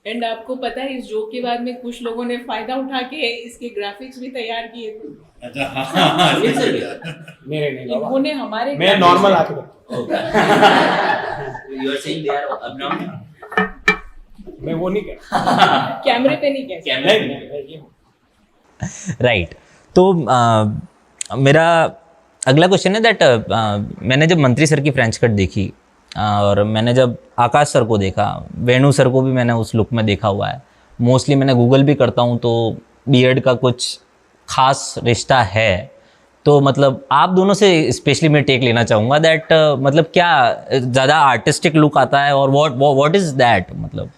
And आपको पता है इस जोक के बाद में कुछ लोगों ने फायदा उठा के इसके ग्राफिक्स भी तैयार किए थे. अच्छा, हाँ, Yes, sir. मेरे नहीं बाबा, इन्होंने हमारे मैं नॉर्मल आके You are saying they are abnormal? मैं वो नहीं कह कैमरे पे नहीं कह Camera. नहीं राइट. तो मेरा अगला क्वेश्चन है दैट मैंने जब मंत्री सर की फ्रेंच कट देखी और मैंने जब आकाश सर को देखा, वेणु सर को भी मैंने उस लुक में देखा हुआ है. मोस्टली मैंने गूगल भी करता हूँ तो बियर्ड का कुछ खास रिश्ता है. तो मतलब आप दोनों से स्पेशली मैं टेक लेना चाहूँगा दैट मतलब क्या ज़्यादा आर्टिस्टिक लुक आता है और व्हाट इज़ दैट मतलब.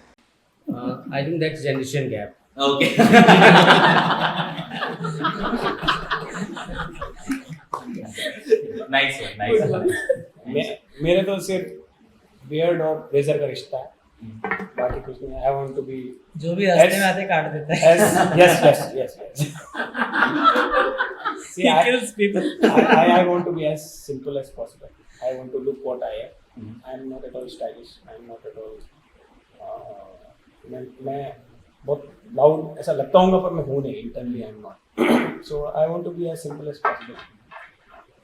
I think that's generation gap. Okay. Nice one, nice one. मेरे तो सिर्फ बियर्ड और रेजर का रिश्ता है, बाकी कुछ नहीं. आई वांट टू बी जो भी रास्ते में आते काट देता है. Yes yes yes yes. See, He kills people. I want to be as simple as possible. I want to look what I am. I am not at all stylish. I am not at all. मैं बहुत loud ऐसा लगता हूँ पर मैं हूँ नहीं. Internally I am not. So I want to be as simple as possible.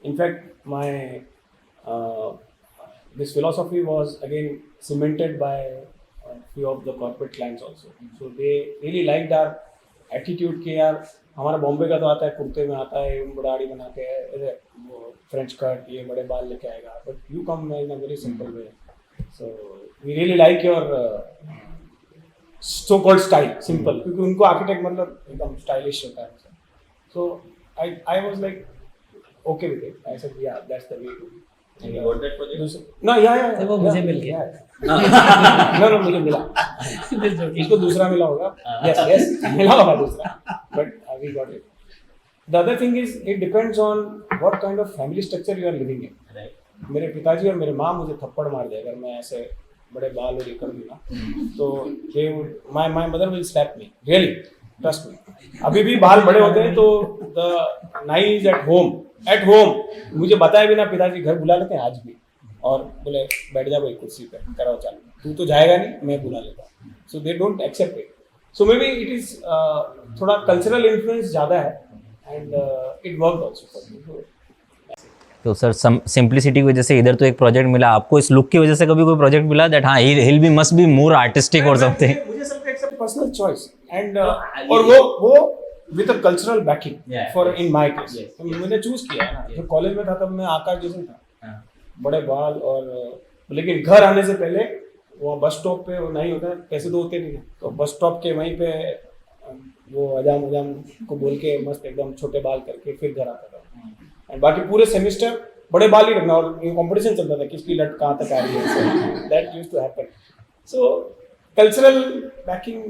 In fact, my this philosophy was again cemented by a few of the corporate clients also. So they really liked our attitude कि यार हमारा बॉम्बे का तो आता है कुर्ते में आता है, बड़ाड़ी बना के फ्रेंच कट, ये बड़े बाल लेके आएगा, but you come in a very simple way. So we really like your so called style, simple, क्योंकि उनको आर्किटेक्ट मतलब एकदम स्टाइलिश होता है. So I was like okay with it. I said yeah that's the way too. And you got that project? No, yeah. वो मुझे मिल गया. No, मुझे मिला. इसको दूसरा मिला होगा. Yes, मिला होगा दूसरा. But we got it. The other thing is, it depends on what kind of family structure you are living in. Right. मेरे पिताजी और मेरे माँ मुझे थप्पड़ मार दे अगर मैं ऐसे बड़े बाल और ये कर दूँगा. तो they would, my mother will slap me. Really, trust me. अभी भी बाल बड़े होते हैं तो the nai is at home. मुझे बताए बिना पिताजी घर बुला लेते हैं आज भी और बोले बैठ जा भाई कुर्सी पे, कराओ चालू, तू तो जाएगा नहीं, मैं बुला लेता हूँ. So they don't accept it. So maybe it is थोड़ा कल्चरल इन्फ्लुएंस ज़्यादा है and it work also for me. तो सर सिंप्लिसिटी की वजह से इधर तो एक प्रोजेक्ट मिला आपको, इस लुक की वजह से कभी कोई प्रोजेक्ट मिला दैट हाँ he be must be more artistic और समथिंग. मुझे सबका एक पर्सनल चॉइस एंड और वो with a cultural backing for in my case. मैंने चूज किया है ना. जब कॉलेज में था तब मैं आकाश जैसे था, बड़े बाल और लेकिन घर आने से पहले वो बस स्टॉप पे वो नहीं होता, पैसे तो होते नहीं है, तो बस स्टॉप के वहीं पे वो अजाम को बोल के मस्त एकदम छोटे बाल करके फिर घर आता था. एंड बाकी पूरे सेमेस्टर बड़े बाल ही रखना और कंपटीशन चलता था किसकी लट कहाँ तक आ रही है. That used to happen. So cultural backing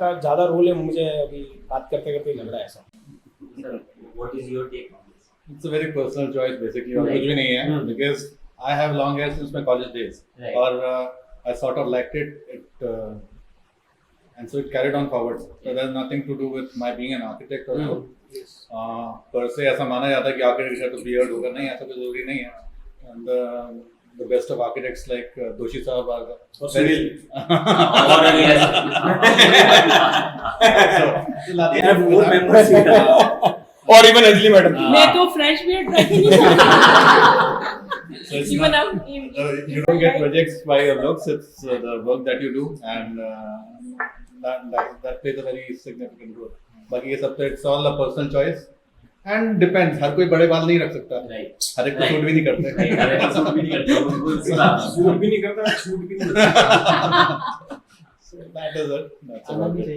का ज़्यादा रोल है, मुझे अभी बात करते करते ही लग रहा है ऐसा. Sir, what is your take on this? It's a very personal choice basically. और कुछ भी नहीं है because I have long hair since my college days. Right. और I sort of liked it, and so it carried on forward. So there's nothing to do with my being an architect or so. पर से ऐसा माना जाता है कि architecture तो beard होगा, नहीं ऐसा कोई जरूरी नहीं है. And the best of architects like Doshi Sahab are Sunil. They have more members. Or even Anjali madam. मैं तो फ्रेंच बियर्ड रखी So it's Even not, you don't get projects by your looks, it's the work that you do, and that plays a very significant role. बाकी ये सब तो it's all a personal choice and depends. हर कोई बड़े बाल नहीं रख सकता. Right. हर एक को सूट भी नहीं करते. अरे सूट भी नहीं करते, सूट भी नहीं करता, छूट भी नहीं करता. So that is it. That's about it.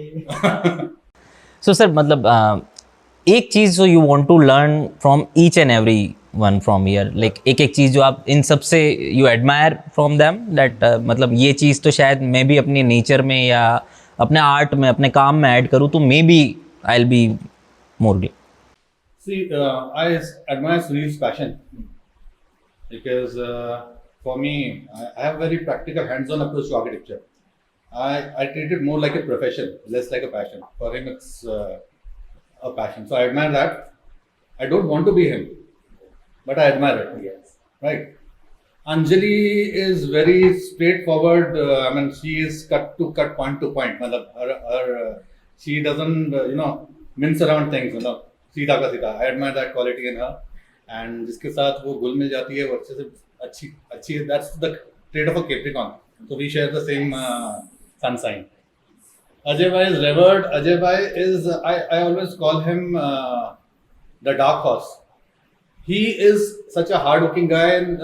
So sir मतलब एक चीज़ जो you want to learn from each and every one from year, like एक चीज़ जो आप इन सब से you admire from them that मतलब ये चीज़ तो शायद मैं भी अपने नेचर में या अपने आर्ट में अपने काम में ऐड करूँ तो maybe I will be more great. See, I admire Sunil's passion because for me, I have very practical, hands-on approach to architecture. I treat it more like a profession, less like a passion. For him, it's a passion. So I admire that. I don't want to be him, but I admire it. Yes. Right. Anjali is very straightforward. I mean, she is cut to cut, point to point. She doesn't, mince around things. सीधा का सीधा. I admire that quality in her. And जिसके साथ वो घुल मिल जाती है, वो अच्छे से अच्छी. That's the trait of a Capricorn. So we share the same sun sign. Ajay bhai is revered. Ajay bhai is, I always call him the dark horse. He is such a hard-working guy, and,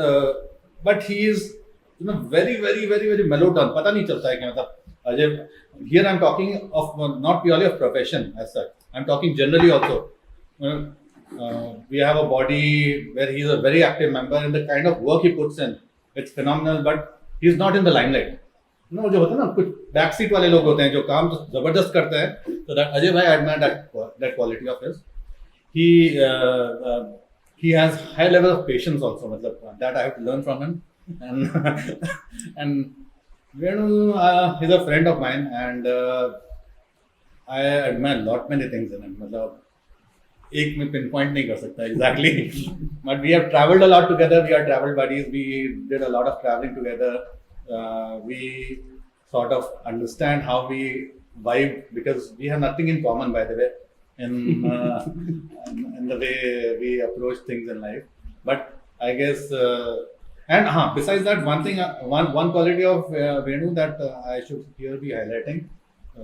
but he is, very, very, very, very mellow tone. पता नहीं चलता है क्या मतलब. Ajay, here I'm talking of not purely of profession as such. I'm talking generally also. We have a body where he's a very active member, and the kind of work he puts in, it's phenomenal. But he's not in the limelight. जो होता है ना, कुछ back seat वाले लोग होते हैं जो काम तो जबरदस्त करते हैं. So that Ajay bhai, I admire that quality of his. He has high level of patience also. मतलब that I have to learn from him. And Venu, he's a friend of mine, and I admire many things in him. मतलब एक में pinpoint नहीं कर सकता exactly. But we have traveled a lot together. We are travel buddies. We did a lot of traveling together. We sort of understand how we vibe, because we have nothing in common, by the way, in the way we approach things in life. But I guess, and besides that, one thing, one quality of Venu that I should here be highlighting,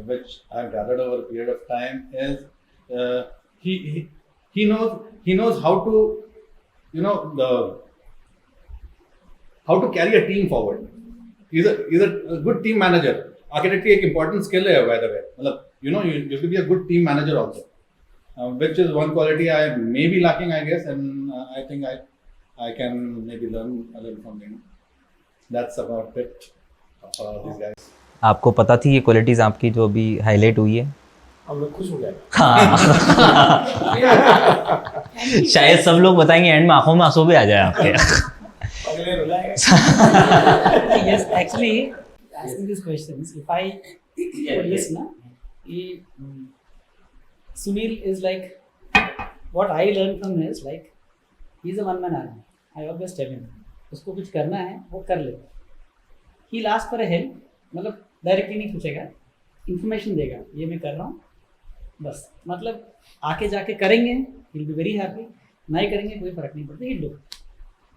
which I've gathered over a period of time, is he knows how to, how to carry a team forward. He's a good team manager. Architecture is an important skill, by the way. मतलब, you have to be a good team manager also, which is one quality I may be lacking, I guess, and I think I can maybe learn a little from him. That's about it of these guys. आपको पता थी ये qualities आपकी जो अभी highlight हुई है? हम लोग खुश हो गए. शायद सब लोग बताएंगे एंड में आंखों में आंसू भी आ जाए आपके. अगले रुलाएगा. Yes, actually, asking these questions, if I listen, Sunil is like, what I learned from him is like, he's a one-man army. I always tell him, उसको कुछ करना है वो कर लेगा. He'll ask for a help, मतलब directly नहीं पूछेगा, इन्फॉर्मेशन देगा, ये मैं कर रहा हूँ, बस मतलब आके जाके करेंगे, he'll be very happy. नहीं करेंगे कोई फर्क नहीं पड़ता, he'll do,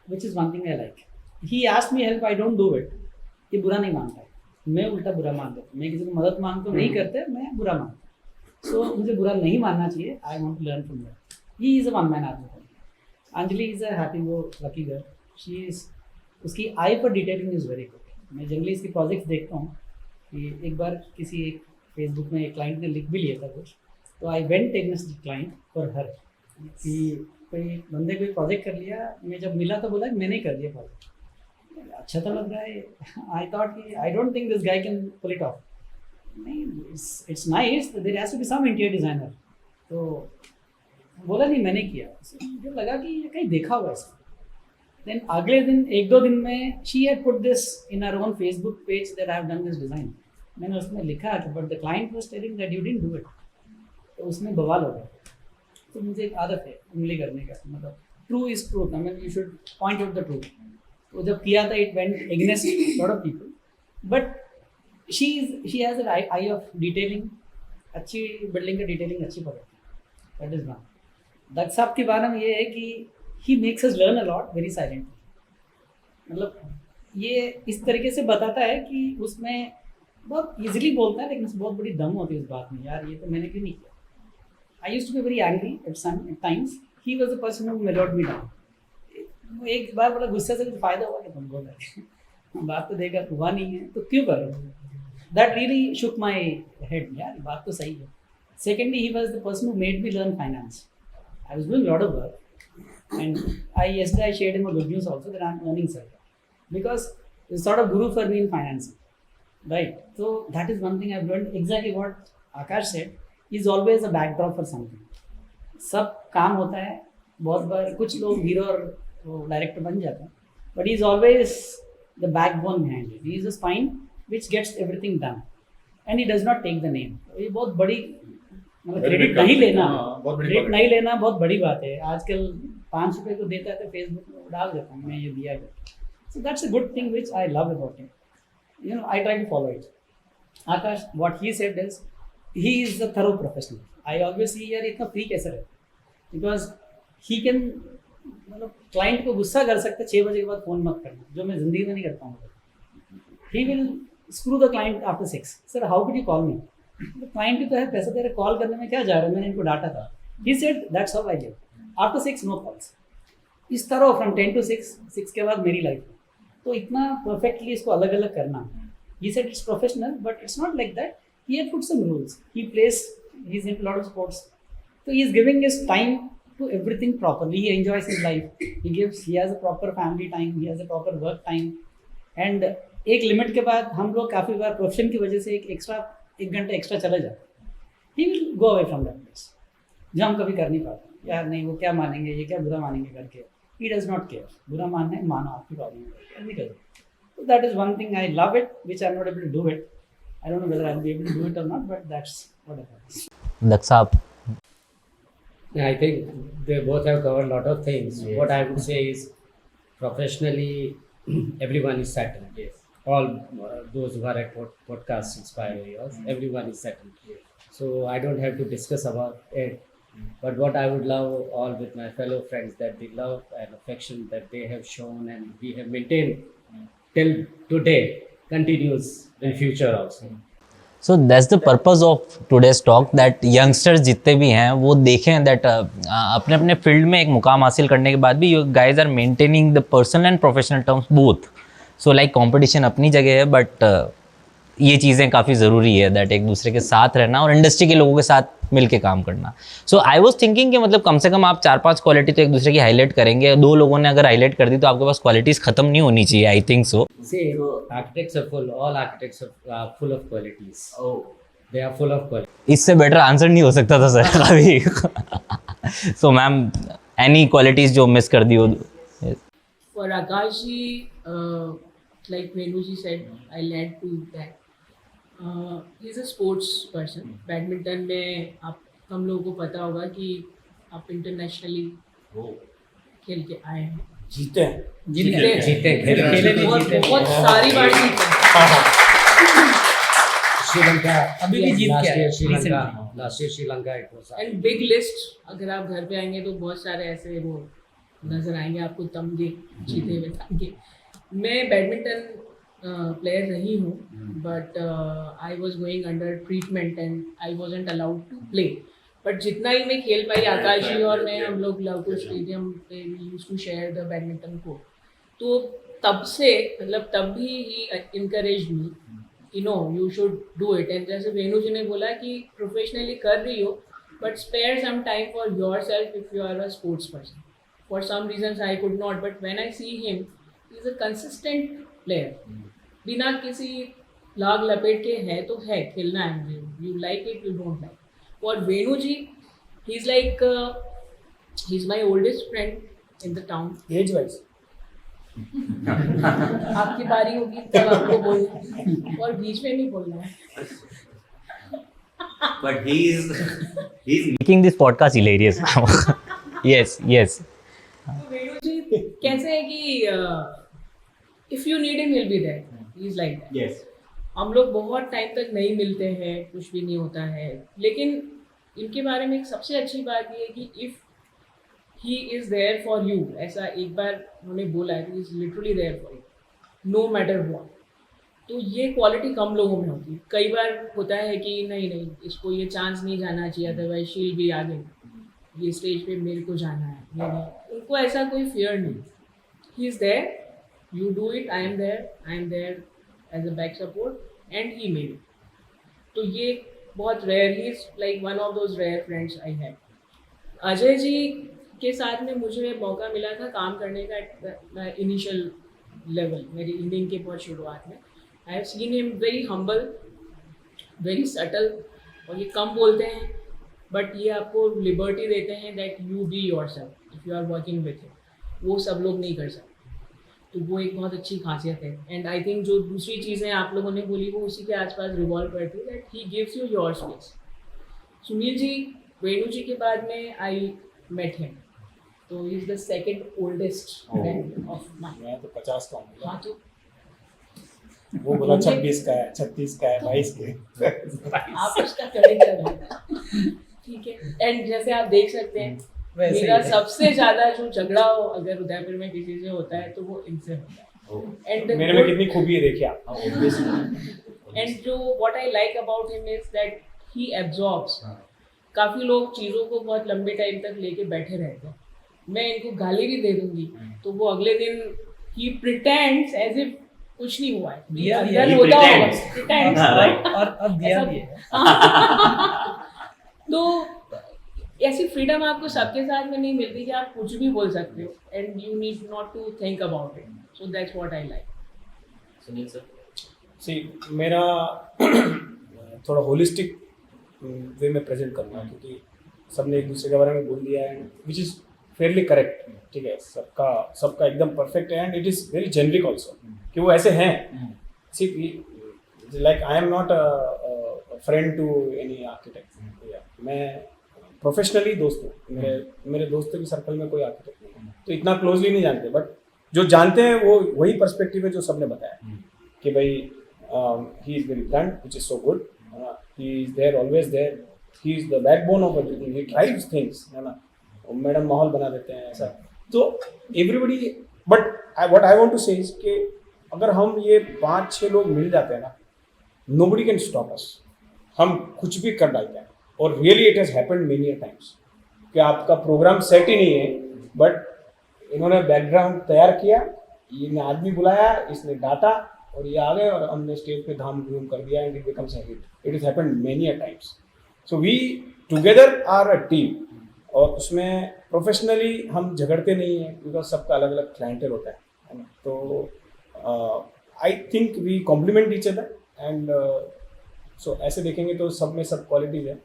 which is one thing I like. He asked me help, I don't do it. ये बुरा नहीं मानता है, मैं उल्टा बुरा मान देता. मैं किसी को मदद मांगता हूँ, नहीं करते, मैं बुरा मानता. So मुझे बुरा नहीं मानना चाहिए. I want to learn from her. He is a one man army. Anjali is a happy go lucky girl. She is, उसकी eye for detailing is very good. मैं जनरली इसकी प्रोजेक्ट्स देखता हूँ कि एक बार किसी एक फेसबुक में एक क्लाइंट ने लिख भी लिया था कुछ, तो I went against the client for her कि कोई बंदे कोई प्रोजेक्ट कर लिया. मैं जब मिला तो बोला मैंने कर दिया प्रोजेक्ट, अच्छा तो लग रहा है. आई थॉट कि I don't think this guy can pull it off. नहीं, it's nice, there has to be some interior designer. तो बोला नहीं मैंने किया. मुझे लगा कि ये कहीं देखा हुआ इसको. देन अगले दिन एक दो दिन में she had put this in her own Facebook page that I have done this design. मैंने उसमें लिखा कि but the client was telling that you didn't do it. तो उसमें बवाल हो गया. तो मुझे एक आदत है उंगली करने का, मतलब true is truth. I mean you should point out the truth. तो जब किया था it went against lot of people, but she has an I of detailing. अच्छी बिल्डिंग का डिटेलिंग अच्छी पकड़ती है. That is one. दत्त साहब के बारे में ये है कि he makes us learn a lot very silently. मतलब ये इस तरीके से बताता है कि उसमें बहुत इजीली बोलता है, लेकिन उसमें बहुत बड़ी दम होती है इस बात में, यार ये तो मैंने क्यों नहीं किया. I used to be very angry at times. He was the person who mellowed me down. एक बार बोला गुस्से से कुछ फायदा हुआ कि तुम बोल रहे बात तो देगा हुआ नहीं है तो क्यों कर रहे हो. That really shook my head. यार बात तो सही है. Secondly he was the person who made me learn finance. I was doing a lot of work, and yesterday I shared him a good news also that I'm earning something, because he's sort of guru for me in financing, right? So that is one thing I've learned. Exactly what Akash said. He's always a backdrop for something. सब काम होता है, बहुत बार कुछ लोग hero और director बन जाते हैं, but he's always the backbone behind it. He is the spine which gets everything done, and he does not take the name. ये बहुत बड़ी मतलब Very क्रेडिट big नहीं company. लेना, हाँ, बहुत बड़ी क्रेडिट बात है। नहीं लेना बहुत बड़ी बात है. आजकल 5 रुपए को देता है तो फेसबुक में डाल देता हूँ मैं ये दिया है. So that's a good thing which I love about him. You know, I try to follow it. Akash, what he said is, he is a thorough professional. I always see यार इतना फ्री कैसे रहता है, because he can मतलब client को गुस्सा कर सकते 6 बजे के बाद फ़ोन मत करना, जो मैं ज़िंदगी में नहीं करता हूँ. He will screw the client after 6. Sir, how could you call me? तो क्लाइंट भी तो है, पैसा तेरे कॉल करने में क्या जा रहा है, मैंने इनको डांटा था. He said that's how I live. After 6 no calls. इस तरह from 10 to 6 के बाद मेरी लाइफ. तो इतना परफेक्टली इसको अलग अलग करना. He said it's professional, but it's not like that. He had put some rules. He plays, he's into a lot of sports. So he is giving his time to everything properly. He enjoys his life. He has a proper family time. He has a proper work time. And एक limit के बाद हम लोग काफ़ी बार profession की वजह से एक घंटा एक्स्ट्रा चला जाता है. He will go away from that place. जो हम कभी कर नहीं पाते. यार नहीं, वो क्या मानेंगे, ये क्या बुरा मानेंगे करके. He does not care. बुरा मानना है, मानो, आपकी प्रॉब्लम है. So that is one thing I love it, which I'm not able to do it. I don't know whether I'll be able to do it or not, but that's what it is. Daksha आप Yeah, I think they both have covered a lot of things. Yes. What I would say is, professionally, everyone is settled. Yes. All those who are at podcast Inspiro yours, everyone is settled. So I don't have to discuss about it. But what I would love all with my fellow friends, that the love and affection that they have shown and we have maintained till today continues in future also. So that's the purpose of today's talk, that youngsters जितने भी हैं वो देखें that अपने अपने field में एक मुकाम हासिल करने के बाद भी you guys are maintaining the personal and professional terms both. So like competition अपनी जगह है, बट ये चीज़ें काफ़ी ज़रूरी है दैट एक दूसरे के साथ रहना और इंडस्ट्री के लोगों के साथ मिल के काम करना. सो आई वॉज थिंकिंग कि मतलब कम से कम आप 4-5 क्वालिटी तो एक दूसरे की हाईलाइट करेंगे. 2 लोगों ने अगर हाईलाइट कर दी तो आपके पास क्वालिटीज़ ख़त्म नहीं होनी चाहिए. I think so. See, architects are full, all architects are full of qualities. Oh. They are full of qualities. इससे बेटर आंसर नहीं हो सकता था सर अभी. सो मैम, एनी क्वालिटीज़ जो मिस कर दी हो. For Akash ji, like Venu ji said, I'll add to that. He's a sports person. Badminton में आप हम लोगों को पता होगा कि आप इंटरनेशनली खेल के आए हैं. जीते हैं. जीते खेले बहुत सारी बार जीते हैं. श्रीलंका अभी भी जीत के आए हैं, Sri Lanka recently. Last year Sri Lanka it was. And big list. अगर आप घर पे आएंगे तो बहुत सारे ऐसे वो नजर आएंगे आपको तमगे जीते हुए तमगे. मैं बैडमिंटन प्लेयर रही हूँ, but I was going under treatment and I wasn't allowed to play. But जितना ही मैं खेल पाई, आकाश जी और मैं हम लोग लवकुश स्टेडियम पे used to share the badminton court. तो तब से मतलब तब भी he encourage me, you know, you should do it. And जैसे वेणु जी ने बोला कि प्रोफेशनली कर रही हो, but spare some time for yourself if you are a sports person. For some reasons I could not, but when I see him, he is a consistent player. बिना किसी लाग लपेट के है तो है, खेलना है मुझे, you like it, you don't like. और Venu ji, he is like, he is my oldest friend in the town. Age wise आपकी बारी होगी तब आपको बोलना, और बीच में नहीं बोलना है. But he's making this podcast hilarious. Yes yes. तो वेणु जी कैसे है कि if you need him will be there. He is like that. yes. हम लोग बहुत टाइम तक नहीं मिलते हैं, कुछ भी नहीं होता है, लेकिन इनके बारे में एक सबसे अच्छी बात ये है कि if he is there for you, ऐसा एक बार उन्होंने बोला है कि is literally there for you no matter what. तो ये क्वालिटी कम लोगों में होती है. कई बार होता है कि नहीं नहीं इसको ये चांस नहीं जाना चाहिए, अदरवाइज शील भी आगे, ये स्टेज पे मेरे को जाना है. नहीं, उनको ऐसा कोई फियर नहीं. He is there, you do it, I am there as a back support and he made it. तो ये बहुत rare, he is like one of those rare friends I have. Ajay ji के साथ में मुझे मौका मिला था काम करने का इनिशियल लेवल, मेरी इंडियन के बहुत शुरुआत में. I have seen him very humble, very subtle, और ये कम बोलते हैं बट ये आपको लिबर्टी देते हैं that you be yourself if you are working with him. वो सब लोग नहीं कर सकते. तो वो एक बहुत अच्छी खासियत है. एंड आई थिंक जो दूसरी चीज़ें आप लोगों ने बोली वो उसी के आसपास रिवॉल्व करती है, that he gives you your space. Sunil ji, Venu ji के बाद में आई मेट हिम, तो he is the second oldest friend of mine. मैं तो 50 का हूँ. हाँ, तो वो बोला 26 का है, 36 का है, 22 के. आप उसका करेक्ट कर ठीक है. एंड जैसे आप देख सकते हैं, वैसे ही मेरा है. सबसे ज्यादा जो झगड़ा हो अगर उदयपुर में किसी से होता है तो वो इनसे होता है. एंड मेरे में कितनी खूबी है देखिए आप. एंड जो what I like about him is that he absorbs. काफी लोग चीजों को बहुत लंबे टाइम तक लेके बैठे रहते हैं. मैं इनको गाली भी दे दूंगी तो वो अगले दिन ही प्रिटेंड्स एज इफ कुछ नहीं हुआ है. दिया भी अंदर है, होता होगा, pretends. pretends. राइट. और अब दिया ऐसा- भी है. तो ऐसी फ्रीडम आपको सबके साथ में नहीं मिलती कि आप कुछ भी बोल सकते हो and you need not to think about it. So that's what I like. Sunil sir. See मेरा थोड़ा होलिस्टिक वे में प्रेजेंट करना है, क्योंकि सबने एक दूसरे के बारे में बोल दिया है, विच इज़ फेयरली करेक्ट. ठीक है, सबका एकदम परफेक्ट है and it is very generic also कि वो ऐसे हैं. See like I am not friend to any architect. मैं प्रोफेशनली दोस्त हूँ. मेरे दोस्तों के सर्कल में कोई आर्किटेक्ट नहीं है, तो इतना क्लोजली नहीं जानते. बट जो जानते हैं वो वही पर्सपेक्टिव है जो सबने बताया कि भाई he is very blunt, which is so good. He is there, always there. He is the backbone of everything. He drives things, है ना. मैडम माहौल बना देते हैं ऐसा. तो everybody, but what I want to say is कि अगर हम ये 5-6 लोग मिल जाते हैं ना, नोबडी कैन स्टॉप अस. हम कुछ भी कर डालते हैं. और really it has happened many times कि आपका प्रोग्राम सेट ही नहीं है, बट इन्होंने बैकग्राउंड तैयार किया, ये आदमी बुलाया, इसने डाटा और ये आ गए और हमने स्टेज पे धाम धूम कर दिया and it becomes a hit. It is happened many times. So we together are a team. और उसमें प्रोफेशनली हम झगड़ते नहीं हैं, बिकॉज सबका अलग अलग क्लाइंटेल होता है ना. तो I think we complement each other and so ऐसे देखेंगे तो सब में सब क्वालिटीज है.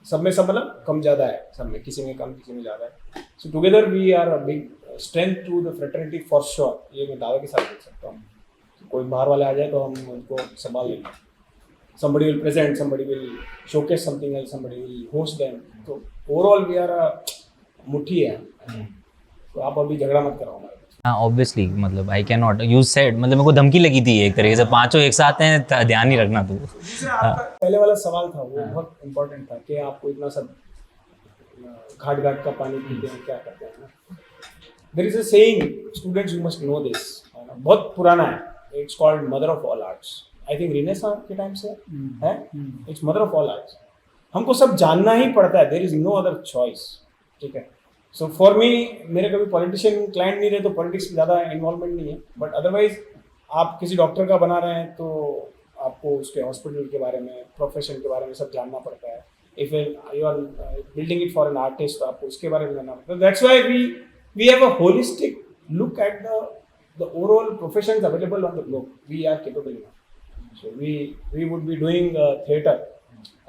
सब में सब मतलब कम ज़्यादा है, सब में किसी में कम किसी में ज़्यादा है. So together we are a big strength to the fraternity for sure. ये मैं दावे के साथ बोल सकता हूँ. कोई बाहर वाले आ जाए तो हम उनको संभाल लेंगे. somebody will present, somebody will showcase something else, somebody will host them. तो overall we are a मुट्ठी है. तो आप अभी झगड़ा मत कराओ हमारे. हाँ ऑब्वियसली, मतलब I can not use said, मतलब मेरे को धमकी लगी थी एक तरीके से, पांचों एक साथ हैं, ध्यान ही रखना तू. आपका पहले वाला सवाल था वो बहुत इम्पोर्टेंट था कि आपको इतना सब घाट घाट का पानी पीते हैं, क्या करते हैं. There is a saying, students you must know this. बहुत पुराना है. It's called mother of all arts. I think renaissance के टाइम से है. It's mother of all arts. हमको सब जानना ही पड़ता है. There is no other choice. ठीक है. सो फॉर मी, मेरे कभी पॉलिटिशियन क्लाइंट नहीं रहे तो पॉलिटिक्स में ज़्यादा इन्वॉल्वमेंट नहीं है. बट अदरवाइज आप किसी डॉक्टर का बना रहे हैं तो आपको उसके हॉस्पिटल के बारे में, प्रोफेशन के बारे में सब जानना पड़ता है. If you are building it for an artist तो आपको उसके बारे में जानना पड़ता है. That's why we have a holistic look at the overall professions available on the globe. We are capable enough. So we would be doing theatre.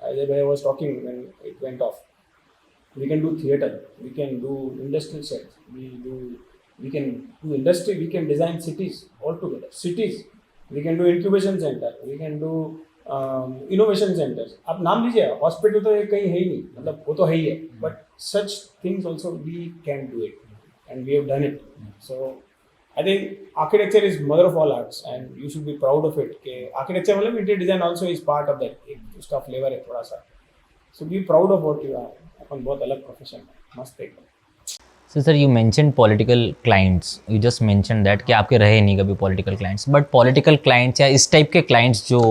As I was talking when it went off, we can do theatre. We can do industrial sets. We can do industry. We can design cities altogether. Cities. We can do incubation center. We can do innovation centers. आप नाम लीजिए. Hospital तो कहीं है ही नहीं, मतलब वो तो है ही है. But such things also we can do it, and we have done it. So I think architecture is mother of all arts and you should be proud of it. कि architecture मतलब interior design also is part of that. एक उसका flavor है थोड़ा सा. So be proud of what you are. अपन बहुत अलग profession है. मस्त एकदम. So sir, you mentioned political clients. You just mentioned that कि आपके रहे नहीं कभी political clients. But political clients या इस टाइप के clients जो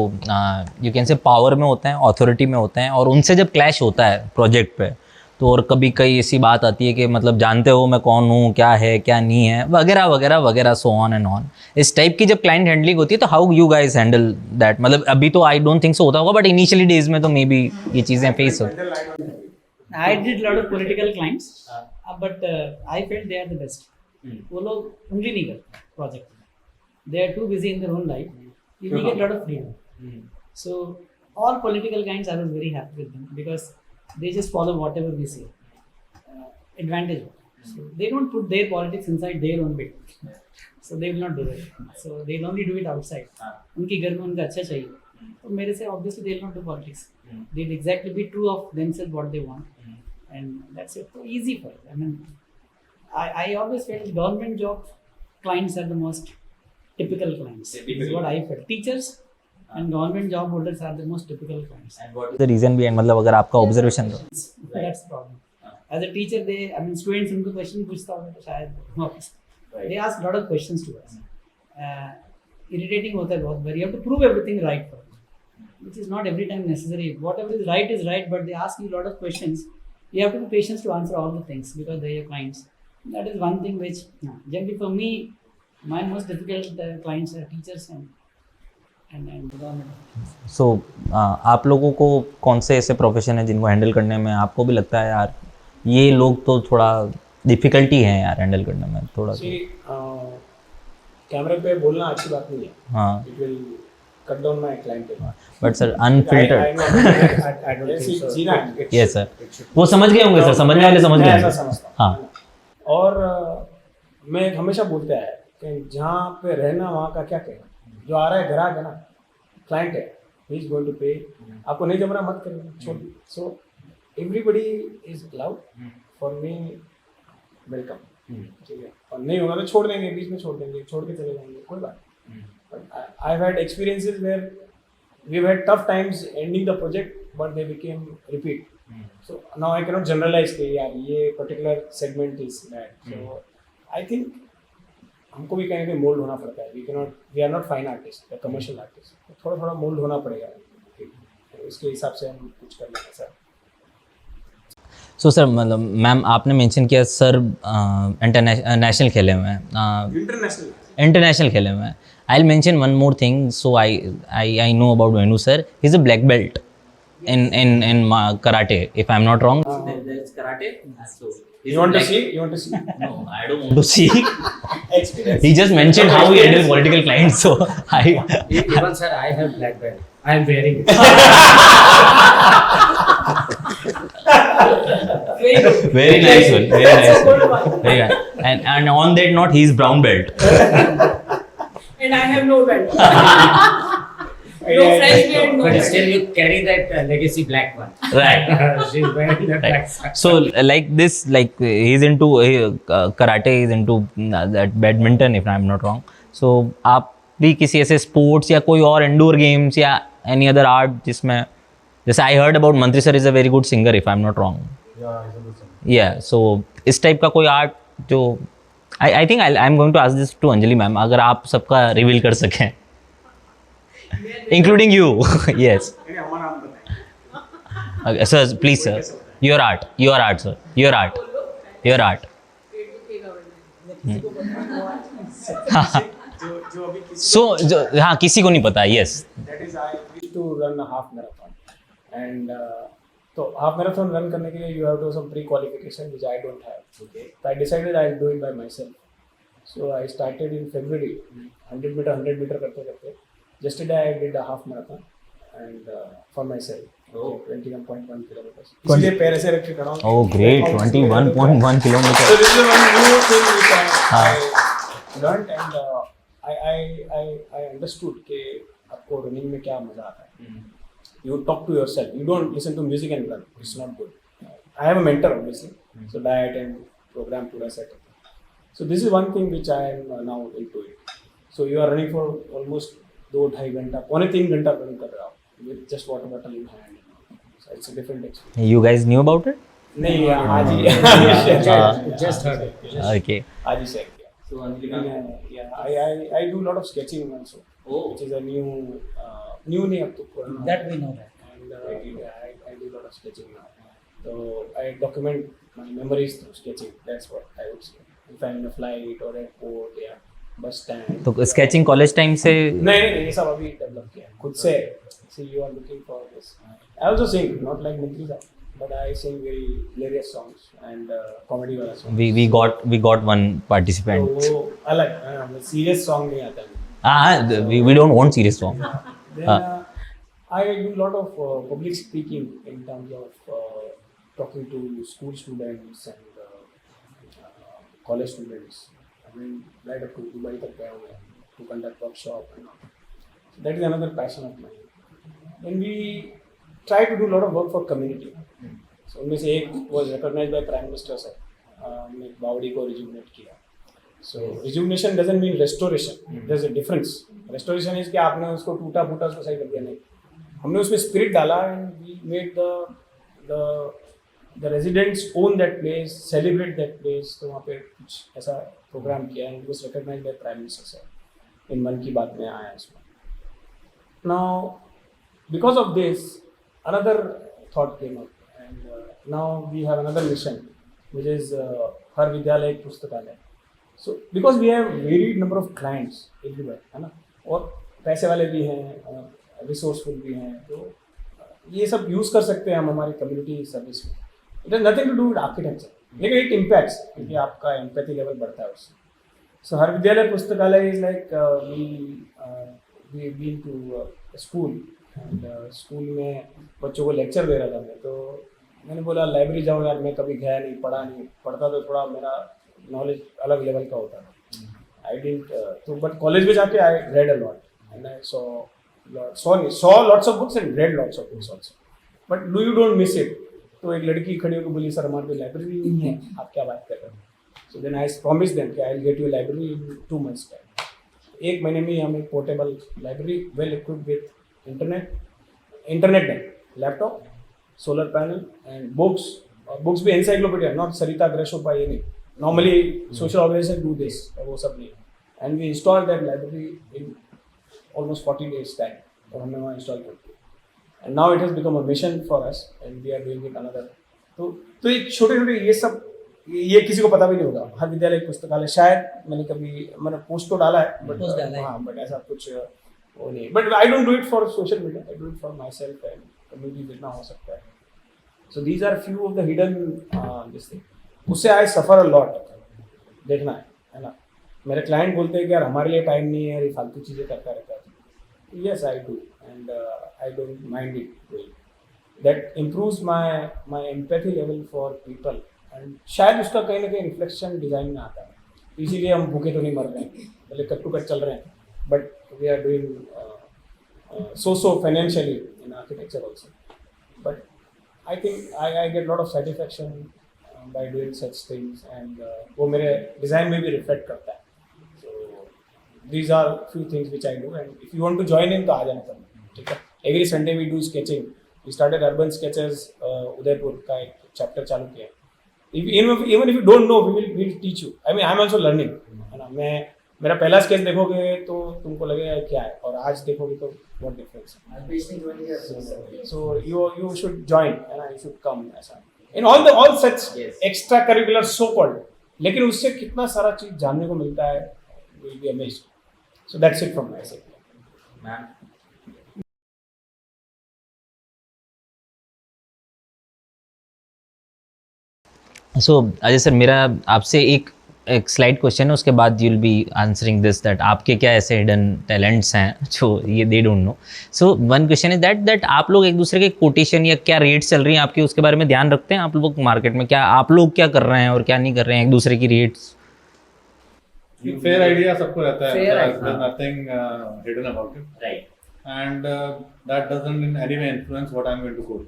you can say power में होते हैं, authority में होते हैं, और उनसे जब clash होता है project पे, तो और कभी कई ऐसी बात आती है कि मतलब जानते हो मैं कौन हूँ, क्या है क्या नहीं है, वगैरह वगैरह वगैरह, सो ऑन एंड ऑन. इस टाइप की जब क्लाइंट हैंडलिंग होती है तो how you guys handle that? मतलब अभी तो आई डोंट थिंक सो होता होगा, बट इनिशियली डेज में तो मे बी ये चीज़ें फेस हो. I did lot of political clients, but I felt they are the best. वो लोग उंगली नहीं करते project में. They are too busy in their own life. You get lot of freedom. So all political clients, I was very happy with them because they just follow whatever we say. Advantage. So they don't put their politics inside their own bit. So they will not do it. So they'll only do it outside. उनके घर में उनका अच्छा चाहिए. तो मेरे से obviously they'll not do politics. They'll exactly be true of themselves what they want, and that's it. So easy for it. I mean, I always felt government job clients are the most typical clients. This is what I felt. Teachers and government job holders are the most typical clients. And what is the reason behind, मतलब अगर आपका observation हो? That's the problem. As a teacher, students उनको question पूछता होगा तो शायद वापस. They ask a lot of questions to us. Irritating होता है बहुत बार. You have to prove everything right for them, which is not every time necessary. Whatever is right, but they ask you a lot of questions. You have to be patient to answer all the things because they are your clients. That is one thing which, generally for me, my most difficult clients are teachers and government. So आप लोगों को कौन से ऐसे profession है जिनको handle करने में आपको भी लगता है यार ये लोग तो थोड़ा डिफिकल्टी है यार हैंडल करने में थोड़ा कैमरे पे बोलना अच्छी बात नहीं है. हाँ. It will cut down my clientele. But sir unfiltered. I don't think so. जीना है. Yes sir. वो समझ गए होंगे सर, समझने वाले समझ गए. ऐसा समझता हूँ. हाँ. और मैं हमेशा बोलता है कि जहाँ पे रहना वहाँ का क्या कहना. जो आ रहा है ग्राहक है ना, क्लाइंट है, ही इज गोइंग टू पे. आपको नहीं जम रहा मत करिए, छोड़. So everybody is allowed. For me welcome. ठीक है. और नहीं होगा तो छोड़ देंगे, बीच में छोड़ देंगे, छोड़ के चले जाएंगे, कोई बात. But I have had experiences where we have had tough times ending the project but they became repeat. So now I cannot generalize कि यार ये particular segment is bad. So I think हमको भी कहीं पे मोल्ड होना पड़ता है. We are not fine artists, we are commercial artists. थोड़ा थोड़ा मोल्ड होना पड़ेगा. इसके हिसाब से हम कुछ कर लेंगे सर. सो सर मतलब मैम आपने मेंशन किया सर इंटरनेशनल खेले हुए हैं. इंटरनेशनल खेले हुए हैं. I will mention one more thing. So I know about Venu sir. He is a black belt in karate, if I'm not wrong. There's karate. So You want to see? No, I don't want to see. He just mentioned how he handles political clients, so Even sir, I have black belt. I am wearing it. very nice one. Very nice one. Very nice. And on that note, he's brown belt. And I have no belt. No fresh beard, no But belt. still, you carry that legacy black one. Right. She's wearing the black. So like this, like he's into karate, he's into that badminton, if I'm not wrong. So आप भी किसी ऐसे sports या कोई और indoor games या any other art जिसमें, जैसे आई हर्ड अबाउट मंत्री sir is a very good singer, if I am not wrong. या सो इस टाइप का कोई आर्ट जो I think I am going to ask this to Anjali ma'am, अगर आप सबका रिवील कर सकें including you. Yes. Okay, sir, please sir, your art sir, your art. So हाँ किसी को नहीं पता. Yes. That is, I used to run a half marathon, and तो half marathon run करने के लिए you have to have some pre-qualification which I don't have. Okay. So I decided I'll do it by myself. So I started in February, 100 meter करते. Yesterday I did a half marathon and for myself. 21.1 kilometers. इसलिए पैर ऐसे रख के खड़ा हूँ. Oh great, 21.1 kilometers. So this is one new thing which I learned and I understood कि आपको running में क्या मजा आता है. You talk to yourself. You don't listen to music and run. It's not good. I have a mentor obviously. So diet and program पूरा set up. So this is one thing which I am now into it. So you are running for almost 2-2.5 घंटा, 3 घंटा run कर रहा हूँ with just water bottle in hand. So it's a different experience. You guys knew about it? नहीं आज ही Just heard it. Okay. आज ही share किया. So Anjali, Yeah, I do a lot of sketching also. Oh. Which is a new नहीं अब तो पुराना. That we know that. And I do a lot of sketching now. So I document my memories through sketching. That's what I would say. If I'm in a flight or airport, yeah. Bus stand. तो sketching college time से नहीं ये सब अभी develop किया खुद से. See you are looking for this. I also sing not like मंत्री sir but I sing very hilarious songs and comedy वाला song. we got one participant. तो वो अलग सीरियस सॉन्ग नहीं आता है. we don't want serious song. Then I do a lot of public speaking in terms of talking to school students and college students. I mean, right up to Dubai tak gaya hua hai to conduct workshop and all. So that is another passion of mine. Then we try to do a lot of work for community. So उनमें से एक was recognized by Prime Minister sir. हमने बावड़ी को rejuvenate किया. So rejuvenation doesn't mean restoration. There's a difference. Restoration is कि आपने उसको टूटा फूटा उसको सही कर दिया नहीं. हमने उसमें spirit डाला and we made the residents own that place, celebrate that place. तो वहाँ पे कुछ ऐसा program किया and it was recognized by Prime Minister sir. इन मन की बात में आया इसमें. Now, because of this, another thought came up, and now we have another mission, which is Har Vidyalaya Pustakaalaya. So, because we have varied number of clients everywhere, है ना, और पैसे वाले भी हैं, resourceful भी हैं, तो ये सब यूज कर सकते हैं हम हमारी कम्युनिटी सर्विस में. It has nothing to do with architecture, लेकिन it impacts क्योंकि आपका empathy level बढ़ता है उससे. So, Har Vidyalaya Pustakaalaya is like we've been to school and school में बच्चों को लेक्चर दे रहा था मैं, तो मैंने बोला लाइब्रेरी जाऊँ यार, मैं कभी गया नहीं, पढ़ा नहीं, पढ़ता तो थोड़ा मेरा नॉलेज अलग लेवल का होता था. आई डिडंट तो बट कॉलेज में जाके I read a lot and I saw lots of books and read lots of books also. But do you don't miss it? तो एक लड़की खड़ी होकर बोली सर हमारे तो लाइब्रेरी नहीं है, आप क्या बात कर रहे हो. So then I promise them कि I will get you library in 2 months time. एक महीने में हम एक portable library well equipped with internet है, laptop, solar panel and books. और बुक्स भी एनसाइक्लोपीडिया, नॉट सरिता ग्रेशोपा, ये नहीं. Normally social organization do this, वो सब नहीं. And we install that library in almost 40 days time, और हमने वहाँ इंस्टॉल कर दिया. And now it has become a mission for us and we are doing it another. तो ये छोटे छोटे ये सब, ये किसी को पता भी नहीं होगा. हर विद्यालय पुस्तकालय शायद मैंने पोस्ट तो डाला है, बट हाँ, बट ऐसा कुछ वो नहीं. But I don't do it for social media, I do it for myself and community जितना हो सकता है. So these are few of the hidden this thing. उससे आई सफर अ लॉट. देखना है ना, मेरे क्लाइंट बोलते हैं कि यार हमारे लिए टाइम नहीं है, ये फालतू चीज़ें करता रहता है. Yes I do and I don't mind it. That improves my empathy level for people and शायद उसका कहीं ना कहीं रिफ्लेक्शन डिज़ाइन में आता है. इसीलिए हम भूखे तो नहीं मर रहे हैं, भले कट टू कट चल रहे हैं, but we are doing so financially in architecture also. But I think I get a lot of satisfaction by doing such things, and वो मेरे डिज़ाइन में भी रिफ्लेक्ट करता है. So these are few things which I do, and if you want to join in तो आ जाना करो, ठीक है. Every Sunday we do sketching. We started urban sketches, Udaipur का एक चैप्टर चालू किया. Even if you don't know, we will teach you. I mean, I'm also learning. है ना, मेरा पहला स्केच देखोगे तो तुमको लगेगा क्या है, और आज देखोगे तो what difference. So you should join, है ना, you should come ऐसा. In all such extra curricular so called, लेकिन उससे कितना सारा चीज जानने को मिलता है, will be amazed. So that's it from my side. Ma'am. So Ajay sir, मेरा आपसे एक स्लाइड क्वेश्चन है, उसके बाद you will be answering this, that आपके क्या ऐसे हिडन टैलेंट्स हैं जो ये they don't know. So one question is that आप लोग एक दूसरे के कोटेशन या क्या रेट चल रही हैं आपकी, उसके बारे में ध्यान रखते हैं आप लोग मार्केट में? क्या आप लोग क्या कर रहे हैं और क्या नहीं कर रहे हैं एक दूसरे की रेट्स? फेयर आइडिया सबको रहता है. Fair There's idea. nothing hidden about it. Right. And that doesn't in any way influence what I'm going to code.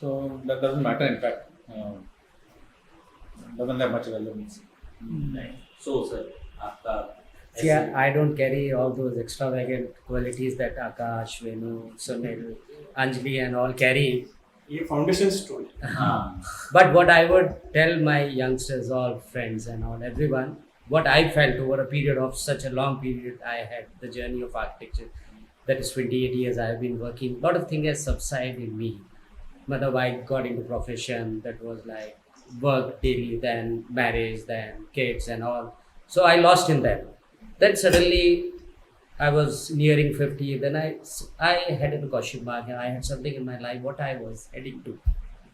So that doesn't matter. In fact, doesn't have much relevance. Right. So sir, आपका Yeah, I don't carry all those extravagant qualities that Akash, Venu, Sunil, Anjali and all carry. ये foundation stone है. But what I would tell my youngsters, all friends and all, everyone, what I felt over a period of such a long period I had, the journey of architecture, that is 28 years I have been working, a lot of things has subsided in me. Matlab, I got into profession that was like work daily, then marriage, then kids and all. So I lost in that. Then suddenly I was nearing 50, then I had a question mark, and I had something in my life what I was heading to.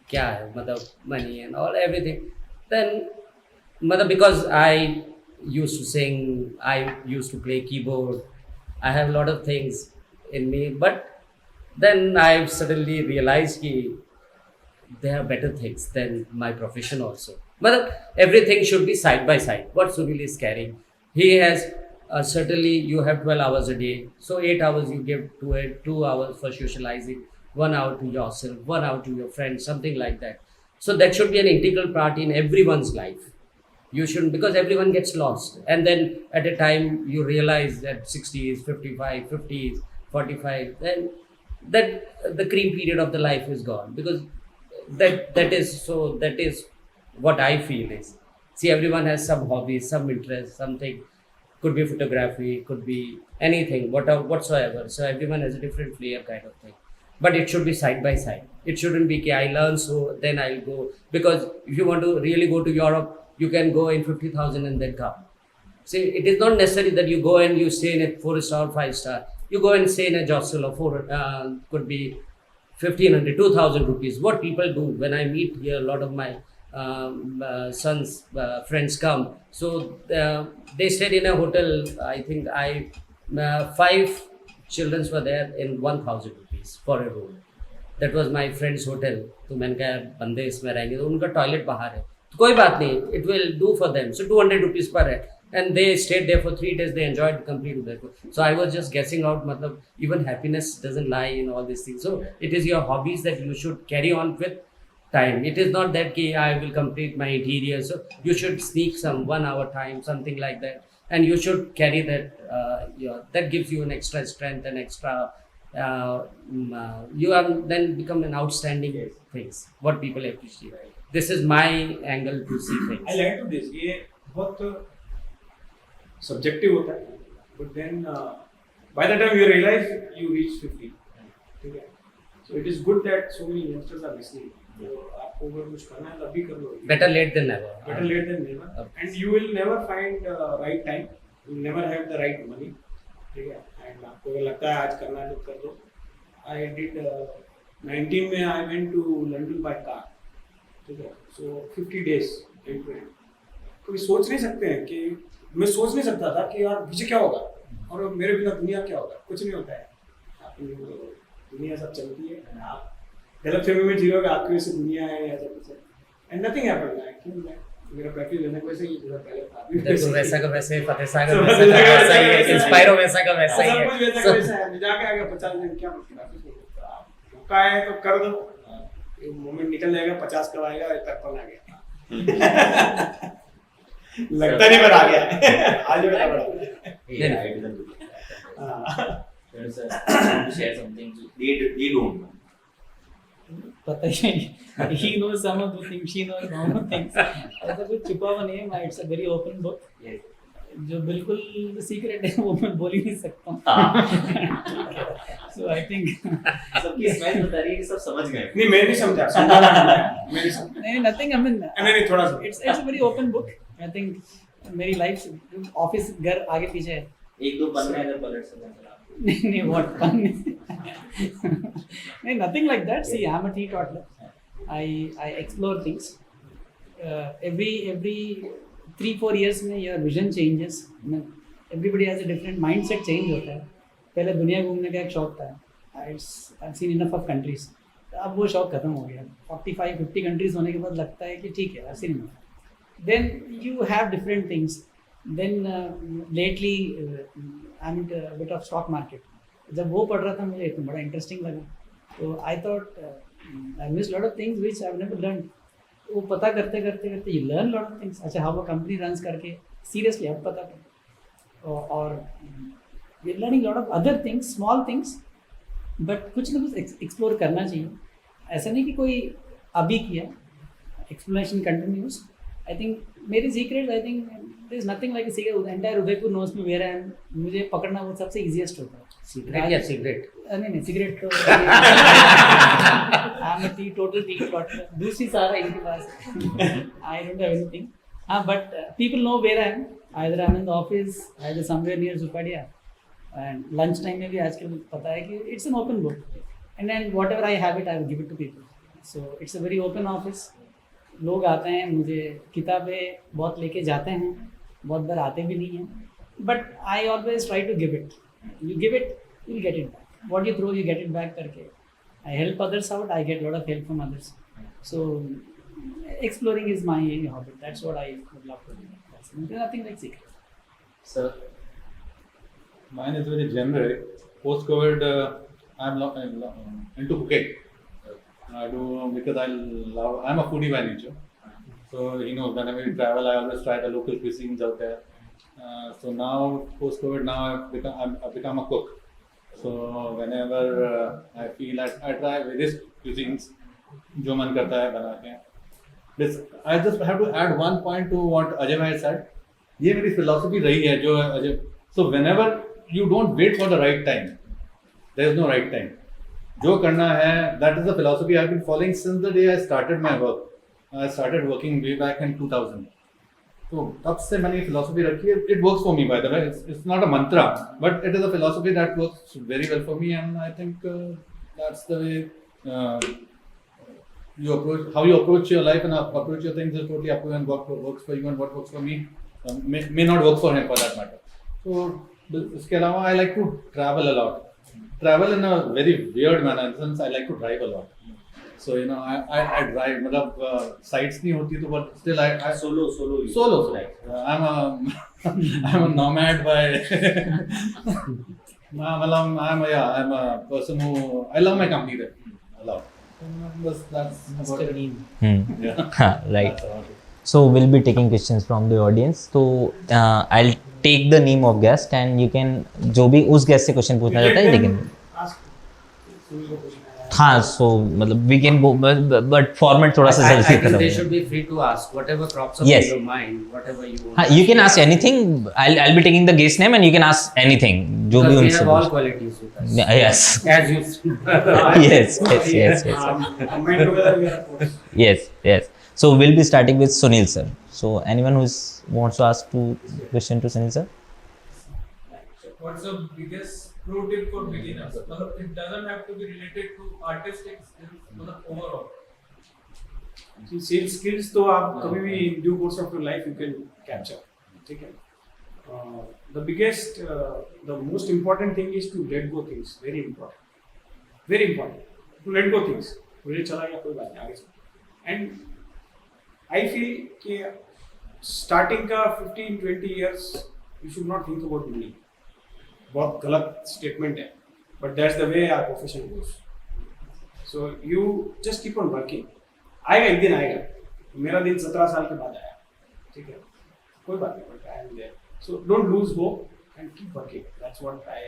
Kya hai? Matlab, money and all, everything. Then matlab, because I used to sing, I used to play keyboard, I have a lot of things in me, but then I suddenly realized that there are better things than my profession also. But everything should be side by side. What Sunil is carrying, he has certainly you have 12 hours a day, so 8 hours you give to it, 2 hours for socializing, 1 hour to yourself, 1 hour to your friends, something like that. So that should be an integral part in everyone's life. You shouldn't, because everyone gets lost, and then at a time you realize that 60s, 55, 50s, 45, then that the cream period of the life is gone, because that is what I feel is, see, everyone has some hobbies, some interest, something, could be photography, could be anything, whatsoever. So everyone has a different flair kind of thing. But it should be side by side. It shouldn't be, I learn so then I'll go. Because if you want to really go to Europe, you can go in 50,000 and then come. See, it is not necessary that you go and you stay in a 4-star or 5-star. You go and stay in a hostel or could be 1,500, 2,000 rupees. What people do when I meet here, a lot of my son's friends come. So they stayed in a hotel. I think 5 children were there in 1,000 rupees for a room. That was my friend's hotel. तो मैंने कहा बंदे इसमें रहेंगे तो उनका toilet बाहर है तो कोई बात नहीं, it will do for them. So 200 rupees per head. And they stayed there for 3 days. They enjoyed complete Udaipur. So I was just guessing out, matlab, even happiness doesn't lie in all these things. So it is your hobbies that you should carry on with time. It is not that I will complete my interior. So you should sneak some 1 hour time, something like that. And you should carry that. That gives you an extra strength and extra. You are then become an outstanding things. What people appreciate. This is my angle to see things. I like to this. ये बहुत subjective होता है, but then by the time you realize you reach 50, ठीक है? So it is good that so many youngsters are listening. तो आपको अगर कुछ करना है तो अभी कर लो. Better late than never. Better late than never. And you will never find right time. You will never have the right money. ठीक है? And आपको अगर लगता है आज करना है तो कर दो. I did 19 में I went to London by car. ठीक है? So 50 days end to end. कभी सोच नहीं सकते हैं कि मैं सोच नहीं सकता था कि यार मुझे क्या होगा और मेरे बिना दुनिया क्या होगा. कुछ नहीं होता है. दुनिया सब चलती है. आप गलत फहमी में जी रहे हो कि आपकी वजह से दुनिया है या सब कुछ है. And nothing happened. Actually मेरा प्रैक्टिस लेने को वैसे ही पूरा पहले था. देखो वैसा का वैसे, फतेह सागर वैसा का वैसा ही है, इंस्पायरो वैसा का वैसा ही है. सब कुछ वैसा का वैसा है. जाके आगे 50 दिन क्या प्रैक्टिस होता है. मौका है तो कर दो. मोमेंट निकल जाएगा. 50 कब आएगा तक पर आ गया. लगता नहीं पर आ गया. आज बड़ा share something they don't know. पता ही नहीं. He knows some of the things, she knows some of the things. ऐसा कुछ छुपा हुआ नहीं है. It's a very open book. जो बिल्कुल सीक्रेट है वो मैं बोल ही नहीं सकता हूँ. So I think सबकी स्माइल बता रही है कि सब समझ गए. नहीं मैं नहीं समझा. समझा नहीं nothing. I mean नहीं थोड़ा सा. It's a very open book. I think मेरी लाइफ ऑफिस घर आगे पीछे है. 1-2 पन्ने अगर पलट सकें नहीं what fun. नहीं nothing like that. See, I'm a teetotaler. I explore things. Every 3-4 years में your vision changes. Everybody has a different mindset change होता है. पहले दुनिया घूमने का एक शौक था. I've seen enough of countries. अब वो शौक खत्म हो गया. 45-50 countries होने के बाद लगता है कि ठीक है, I've seen enough. Then you have different things. Then lately I'm into a bit of stock market. जब वो पढ़ रहा था मुझे इतना बड़ा इंटरेस्टिंग लगा. तो I thought I missed lot of things which I've never learned. वो पता करते you learn lot of things. अच्छा, how a company runs करके seriously अब पता कर. और we're learning lot of other things, small things. But कुछ ना कुछ explore करना चाहिए. ऐसा नहीं कि कोई अभी किया. Exploration continues. I think मेरी secret, I think there is nothing like a secret. Entire Udaipur knows me where I am. मुझे पकड़ना वो सबसे easiest होता है. Secret या secret? नहीं secret तो I'm a total teetotaler. दूसरी सारा इनके पास. I don't have anything. But people know where I am. Either I'm in the office, either somewhere near Zupadia. And lunch time में भी आजकल पता है कि it's an open book. And then whatever I have it, I will give it to people. So it's a very open office. लोग आते हैं, मुझे किताबें बहुत लेके जाते हैं, बहुत बार आते भी नहीं हैं. But I always try to give it. You give it, you'll get it back. What you throw, you get it back करके. I help others out, I get a lot of help from others. So Exploring is my hobby. That's what I would love to do. There's nothing like secret. Sir, Mine is very generic. Post COVID, I'm into cooking. I do because I'm a foodie by nature. So whenever we travel, I always try the local cuisines out there. So now post COVID, now I've become a cook. So whenever I feel I try various cuisines, जो मन करता है बना के. This I just have to add one point to what Ajay has said. ये मेरी philosophy रही है जो Ajay. So whenever you don't wait for the right time, there is no right time. जो करना है, that is the philosophy I've been following since the day I started my work. I started working way back in 2000. So तब से मैंने ये philosophy रखी है. It works for me, by the way. It's not a mantra, but it is a philosophy that works very well for me, and I think that's the way how you approach your life and approach your things is totally up to you, and what works for you and what works for me may not work for him for that matter. So इसके अलावा I like to travel a lot. Travel in a very weird manner, since I like to drive a lot. So I drive. मतलब sites नहीं होती तो but still I solo. Like I'm a nomad by. I'm a person who I love my company there a lot. That's about it. Yeah. Right. So we'll be taking questions from the audience. So I'll take the name of guest and you can जो भी उस guest से question पूछना चाहता है लेकिन हाँ so मतलब we can go but format थोड़ा सा I जल्दी think they खत्म should be free to ask whatever crops up Yes. in your mind, whatever you want. हाँ you can ask anything. I'll be taking the guest name and you can ask anything जो भी Because we उनसे have all पूछ qualities with us. yes As you yes Combined together we are a force. yes so we'll be starting with Sunil sir. So anyone who wants to ask question to Sunil sir. What's the biggest pro tip for beginners? It doesn't have to be related to artistic skills, overall. See, sales skills तो आप कभी भी in due course of your life you can capture. ठीक है. The biggest, the most important thing is to let go things. Very important. Very important. To let go things. मुझे चला गया कोई बात नहीं आगे चलो. And I feel कि starting का 15-20 years you should not think about money. बहुत गलत स्टेटमेंट है but that's the way our profession goes so you just keep on working आएगा एक दिन आएगा मेरा दिन 17 साल के बाद आया ठीक है कोई बात नहीं but I am there so don't lose hope and keep working that's what I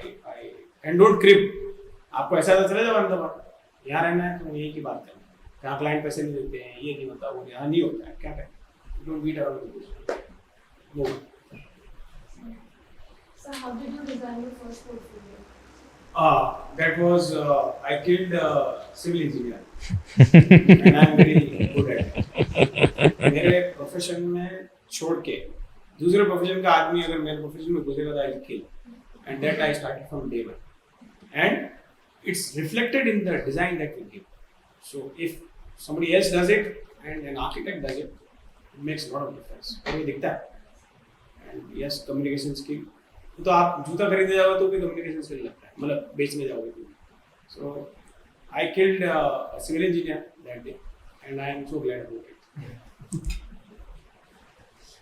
and don't creep आपको ऐसा चले जाओ अहमदाबाद यहाँ रहना है तो यही की बात है कहाँ क्लाइंट पैसे नहीं देते हैं ये नहीं होता वो यहाँ नहीं होता है क्या करें डोंट बीट अराउंड वो So how did you design your first portfolio? That was I killed a civil engineer, and I'm very good at it. मेरे प्रोफेशन में छोड़ के दूसरे प्रोफेशन का आदमी अगर मेरे प्रोफेशन में घुसेगा तो I'll kill, and that I started from day one, and it's reflected in the design that we give. So if somebody else does it and an architect does it, it makes a lot of difference. तो ये दिखता है, and yes, communication skill. तो आप जूता खरीदने जाओगे तो भी कम्युनिकेशन स्किल लगता है मतलब बेचने जाओगे तो so I killed civil engineer that day and I am so glad about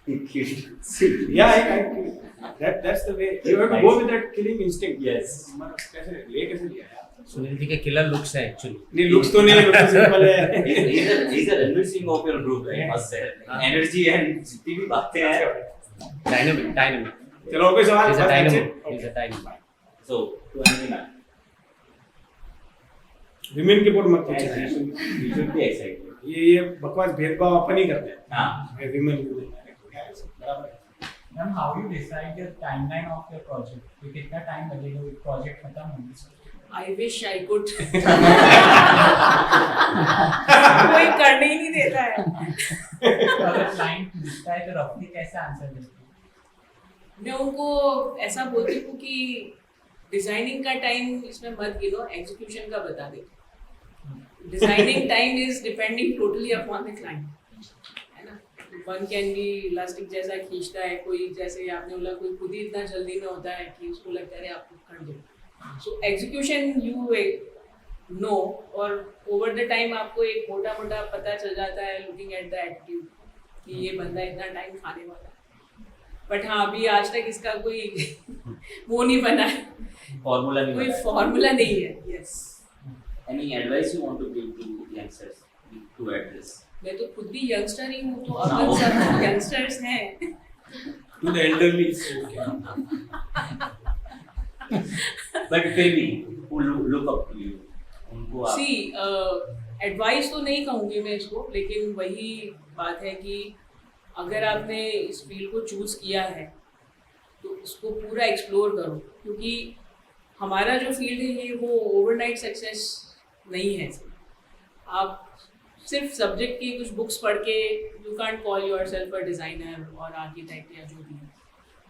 it yeah I that's the way you have to go with that killing instinct Yes. मतलब कैसे लिया यार सुनील जी के किलर लुक्स है एक्चुअली नहीं looks तो नहीं looks simple है He's a reminiscing of your group, I must say. Energy and जितनी भी बातें हैं. डायनामिक चलो कोई सवाल He's a dynamo. So to Anjali ma'am, women के ऊपर मत पूछिए you should be excited. ये बकवास भेदभाव अपन ही करते हैं हाँ. विमेन बराबर है Ma'am, how you decide your timeline of your project? कि कितना टाइम लगेगा एक प्रोजेक्ट खत्म होने से? I wish I could. कोई करने ही नहीं देता है. अगर क्लाइंट पूछता है तो रफली कैसे आंसर देते हैं? मैं उनको ऐसा बोलती हूँ कि डिजाइनिंग का टाइम इसमें मत गिनो, एग्जीक्यूशन का बता दे. Designing time is depending totally upon the client, है ना. वन कैन बी इलास्टिक जैसा खींचता है, कोई जैसे आपने बोला कोई खुद ही इतना जल्दी में होता है कि उसको लगता है आप खुद कर दो. सो एग्जीक्यूशन यू नो, और ओवर द टाइम आपको एक मोटा मोटा पता चल जाता है लुकिंग एट द एटीट्यूड कि ये बंदा इतना टाइम खाने वाला है। बट हाँ, अभी आज तक इसका कोई वो नहीं बना है, फॉर्मूला नहीं कोई पता है। फॉर्मूला नहीं है। Yes, Any advice you want to give to youngsters to address? मैं तो खुद भी यंगस्टर ही हूँ, तो हाँ, अपन वो- सब यंगस्टर्स हैं। To the elderly, it's okay. But फिर भी who look up to you, उनको आप सी एडवाइस तो नहीं कहूँगी मैं इसको, लेकिन वही बात है कि अगर आपने इस फील्ड को चूज़ किया है तो इसको पूरा एक्सप्लोर करो, क्योंकि हमारा जो फील्ड है ये वो ओवरनाइट सक्सेस नहीं है। आप सिर्फ सब्जेक्ट की कुछ बुक्स पढ़ के you can't call yourself a designer और आर्किटेक्ट या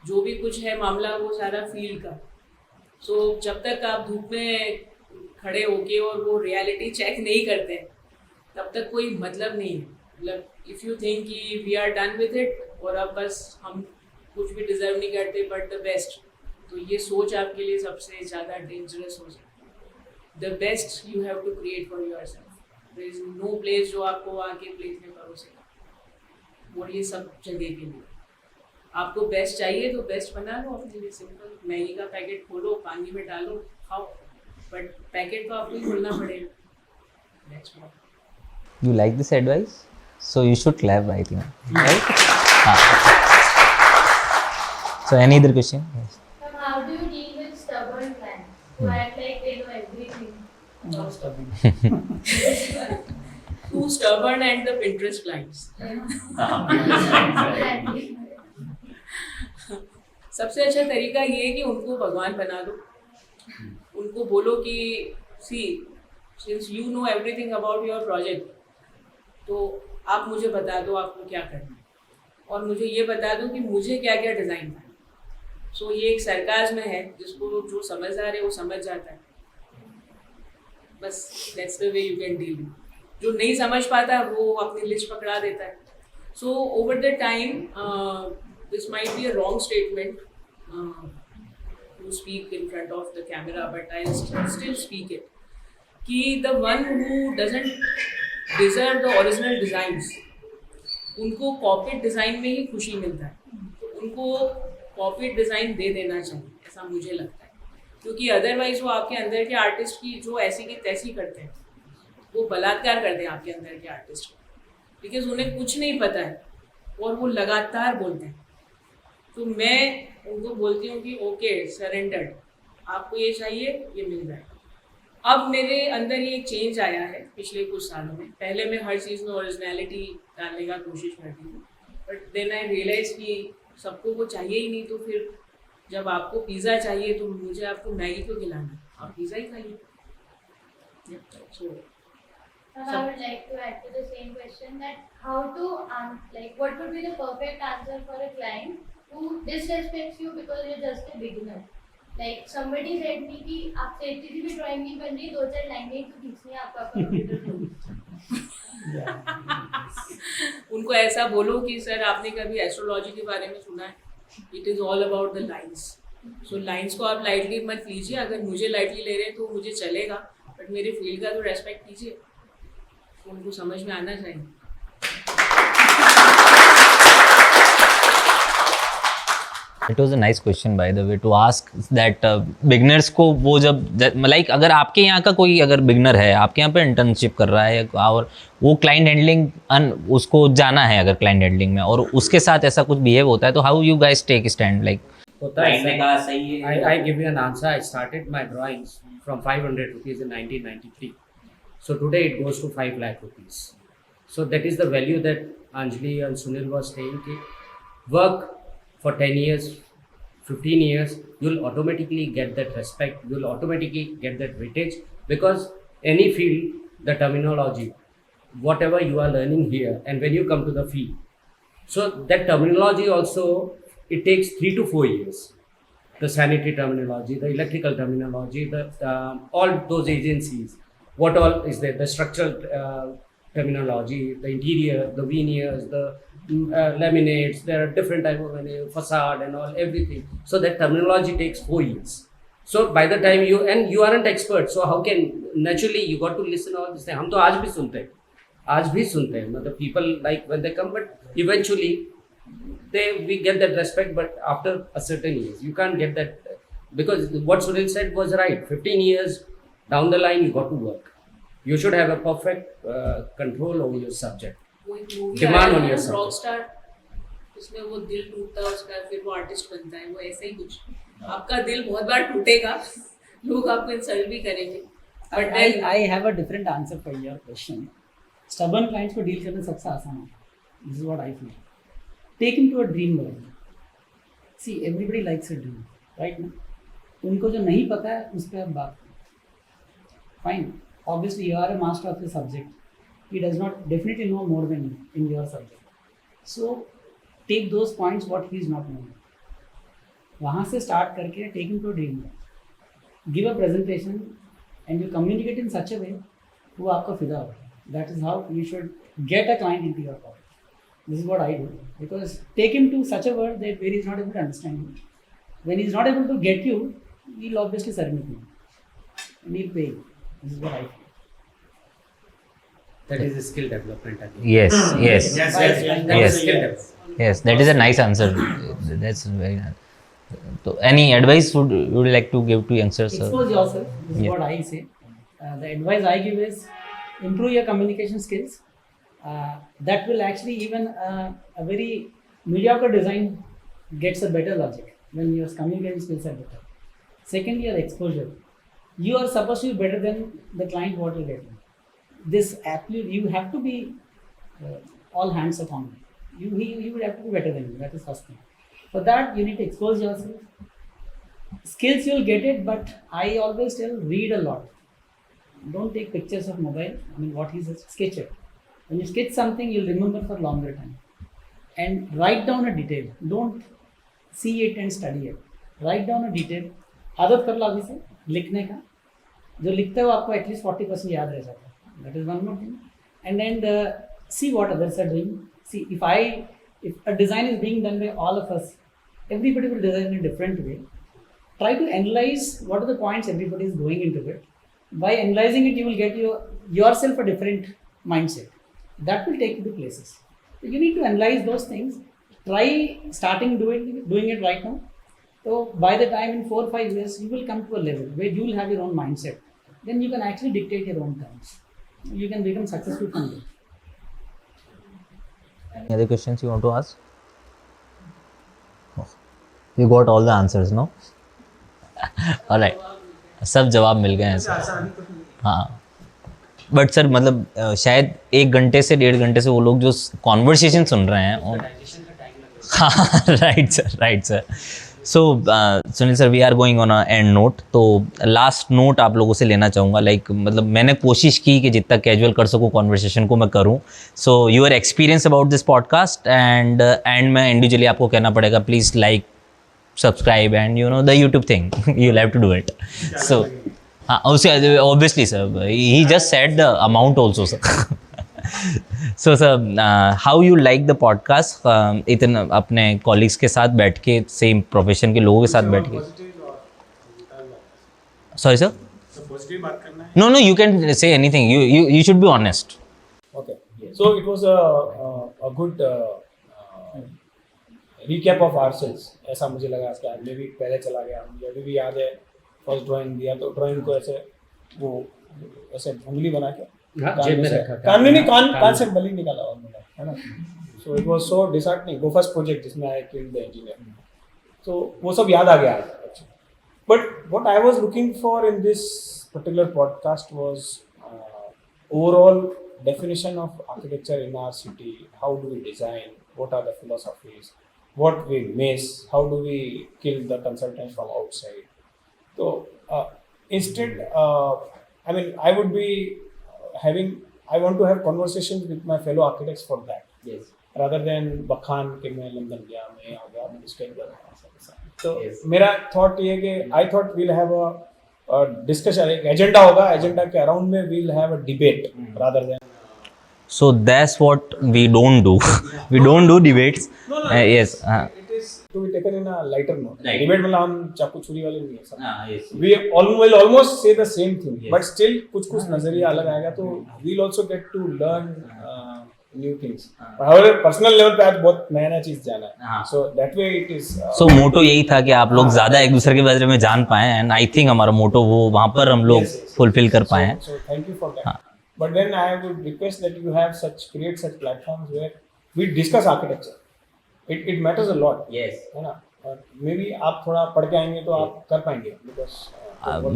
जो भी कुछ है मामला, वो सारा फील्ड का। सो जब तक आप धूप में खड़े होके और वो रियलिटी चेक नहीं करते हैं, तब तक कोई मतलब नहीं है। मतलब इफ़ यू थिंक कि we are done with it और अब बस हम कुछ भी डिजर्व नहीं करते बट द बेस्ट, तो ये सोच आपके लिए सबसे ज़्यादा डेंजरस हो सकती है। The best you have to create for yourself, there is no place जो आपको आके प्लेस में परोसेगा। और ये सब जगह के लिए आपको बेस्ट चाहिए तो बेस्ट बना लो अपने लिए। सिंपल, मैगी का पैकेट खोलो, पानी में डालो, खाओ, बट पैकेट तो आपको ही खोलना पड़ेगा। That's what. You like this advice? So you should clap, I think. Right? So any other question? Yes. But how do you deal with stubborn clients who act like they know everything? Not stubborn. Too stubborn and the Pinterest clients. Exactly. सबसे अच्छा तरीका ये है कि उनको भगवान बना दो। उनको बोलो कि see, since you know everything about your project, तो आप मुझे बता दो आपको क्या करना है और मुझे ये बता दो कि मुझे क्या क्या डिज़ाइन करना है। सो ये एक सरकाज़ में है, जिसको जो समझदार है वो समझ जाता है। बस that's the way you can deal. जो नहीं समझ पाता वो अपनी लिस्ट पकड़ा देता है। So over the time this might be a wrong statement to speak in front of the camera, but I'll still speak it. कि the one who doesn't deserve the original designs, उनको copied design में ही खुशी मिलता है, तो उनको copied design दे देना चाहिए, ऐसा मुझे लगता है। क्योंकि अदरवाइज वो आपके अंदर के आर्टिस्ट की जो ऐसी की तैसी करते हैं, वो बलात्कार करते हैं आपके अंदर के आर्टिस्ट को, बिकॉज उन्हें कुछ नहीं पता है और वो लगातार बोलते हैं। तो मैं उनको बोलती हूँ कि ओके, सरेंडर्ड, आपको ये चाहिए, ये मिल जाएगा। अब मेरे अंदर ये एक चेंज आया है पिछले कुछ सालों में। पहले मैं हर चीज़ में ओरिजिनलिटी डालने का कोशिश करती थी, बट देन आई रियलाइज कि सबको वो चाहिए ही नहीं। तो फिर जब आपको पिज़्ज़ा चाहिए तो मुझे आपको मैगी क्यों खिलाना, आप पिज़्ज़ा ही खाइए। सो I would like to add to the same question that how to like what would be the perfect answer for a client who disrespects you because you're just a beginner. Like somebody said me कि आपसे इतनी भी drawing नहीं बन रही, 2-4 लाइनें तो खींचनी है आपका कंप्यूटर में। उनको ऐसा बोलो कि सर आपने कभी एस्ट्रोलॉजी के बारे में सुना है? It is all about the lines. So lines को आप लाइटली मत लीजिए। अगर मुझे लाइटली ले रहे हैं तो मुझे चलेगा, बट मेरे फील्ड का तो रेस्पेक्ट कीजिए। उनको समझ में आना चाहिए। It was a nice question by the way to ask that beginners को वो जब like अगर आपके यहाँ का कोई अगर बिगनर है, आपके यहाँ पे इंटर्नशिप कर रहा है और वो क्लाइंट हैंडलिंग उसको जाना है अगर क्लाइंट हैंडलिंग में, और उसके साथ ऐसा कुछ बिहेव होता है, तो how you guys take stand like? Client ने कहा सही है। I give you an answer. I started my drawings from 500 rupees in 1993. So today it goes to 5 lakh rupees. So that is the value that Anjali and Sunil was saying. Ki work for 10 years, 15 years, you'll automatically get that respect. You'll automatically get that weightage, because any field, the terminology, whatever you are learning here, and when you come to the field, so that terminology also, it takes 3 to 4 years. The sanitary terminology, the electrical terminology, the all those agencies, what all is there, the structural terminology, the interior, the veneers, the laminates, there are different type of facade and all, everything. So that terminology takes 4 years. So by the time you aren't expert, so how can naturally you got to listen all this thing. हम तो आज भी सुनते हैं मतलब people like when they come, but eventually we get that respect, but after a certain years you can't get that, because what Sunil said was right. 15 years down the line you got to work. You should have a perfect control over your subject, demand on your subject. Rockstar, उसमें वो दिल टूटता है उसका, फिर वो artist बनता है, वो ऐसा ही कुछ। आपका दिल बहुत बार टूटेगा, लोग आपको इंसल्ट भी करेंगे, but then I have a different answer for your question. Stubborn clients को डील करना सबसे आसान है. This is what I feel. Take him to a dream world. See, everybody likes a dream, right? उनको जो नहीं पता है उस पर आप बात करें. Fine. Obviously, you are a master of your subject. He does not definitely know more than you in your subject. So take those points what he is not knowing. वहाँ से start करके take him to a dream world. Give a presentation and you communicate in such a way वो आपका फिदा होगा. That is how you should get a client into your pocket. This is what I do, because take him to such a world that where he is not able to understand you. When he is not able to get you, he will obviously submit you and he will pay you. This is what I feel. That is a skill development, I think. Yes. That is a nice answer. That's very nice. So, any advice would you would like to give to youngsters? Expose yourself. This is what I say. The advice I give is improve your communication skills. That will actually even a very mediocre design gets a better logic when your communication skills are better. Secondly, your exposure. You are supposed to be better than the client what you're getting. This absolutely, you have to be all hands upon. You would have to be better than you. That is first thing. For that, you need to expose yourself. Skills you'll get it, but I always tell read a lot. Don't take pictures of mobile. I mean, what is it? Sketch it. When you sketch something, you'll remember for longer time. And write down a detail. Don't see it and study it. Write down a detail. आदत कर लो अभी से लिखने का. जो लिखते हो आपको एटलीस्ट 40% याद रह जाता है. That is one more thing. And then see what others are doing. See, if a design is being done by all of us, everybody will design in a different way. Try to analyze what are the points everybody is going into it. By analyzing it, you will get yourself a different mindset. That will take you to places. So you need to analyze those things. Try starting doing it right now. So by the time in 4 or 5 years, you will come to a level where you will have your own mindset. Then you can actually dictate your own terms. You can become successful from there. Any other questions you want to ask? Oh, you got all the answers, no? All right. सब जवाब मिल गए हैं sir. हाँ. But sir मतलब शायद 1 घंटे से 1.5 घंटे से वो लोग जो कॉन्वर्सेशन सुन रहे हैं. हाँ, right sir. So Sunil sir, we are going on a end note. तो लास्ट नोट आप लोगों से लेना चाहूँगा. लाइक मतलब मैंने कोशिश की कि जितना कैजुअल कर सकूँ कॉन्वर्सेशन को मैं करूँ. So your experience about this podcast and मैं इंडिविजुअली आपको कहना पड़ेगा, please like, subscribe and you know the YouTube thing, you have to do it. So हाँ, उसे obviously sir he just said the amount also sir. So sir, how you like the podcast? इतने अपने colleagues के साथ बैठ के, same profession के लोगों के साथ बैठ के. Sorry sir, no you can say anything, you should be honest. Okay, so it was a good recap of ourselves. ऐसा मुझे लगा इसका मैं भी पहले चला गया. मुझे अभी भी याद है फर्स्ट ड्राइंग दिया तो ड्राइंग को ऐसे वो ऐसे उंगली बना के जेब में रखा. कान से बली निकाला और मैंने, है ना. So it was so disheartening. वो फर्स्ट प्रोजेक्ट जिसमें आई किल्ड द इंजीनियर. तो वो सब याद आ गया. But what I was looking for in this particular podcast was overall definition of architecture in our city. How do we design? What are the philosophies? What we miss? How do we kill the consultants from outside? So instead, I mean, I would be I want to have conversations with my fellow architects for that. Yes. Rather than बखान के मैं London गया, मैं आ गया, मैं इसके अंदर. तो मेरा thought ये है कि I thought we'll have a discussion, एक एजेंडा होगा, एजेंडा के अराउंड में we'll have a debate rather than. So that's what we don't do. We don't do debates. No, yes. It is to be taken in a lighter note. Right. Debate मतलब हम चाकू छुरी वाले नहीं है सब. yes. We will almost say the same thing, Yes. but still कुछ नजरिया अलग आएगा तो we'll also get to learn new things. However, personal level पे आज बहुत नया चीज जाना है. So that way it is. सो मोटो यही था कि आप लोग ज्यादा एक दूसरे के बारे में जान पाए एंड आई थिंक हमारा मोटो वो वहाँ पर हम लोग फुलफिल कर पाए हैं. So thank you for that. But then I would request that you have create such platforms where we discuss architecture. It matters a lot. Yes. है ना. और maybe आप थोड़ा पढ़ के आएंगे तो आप कर पाएंगे because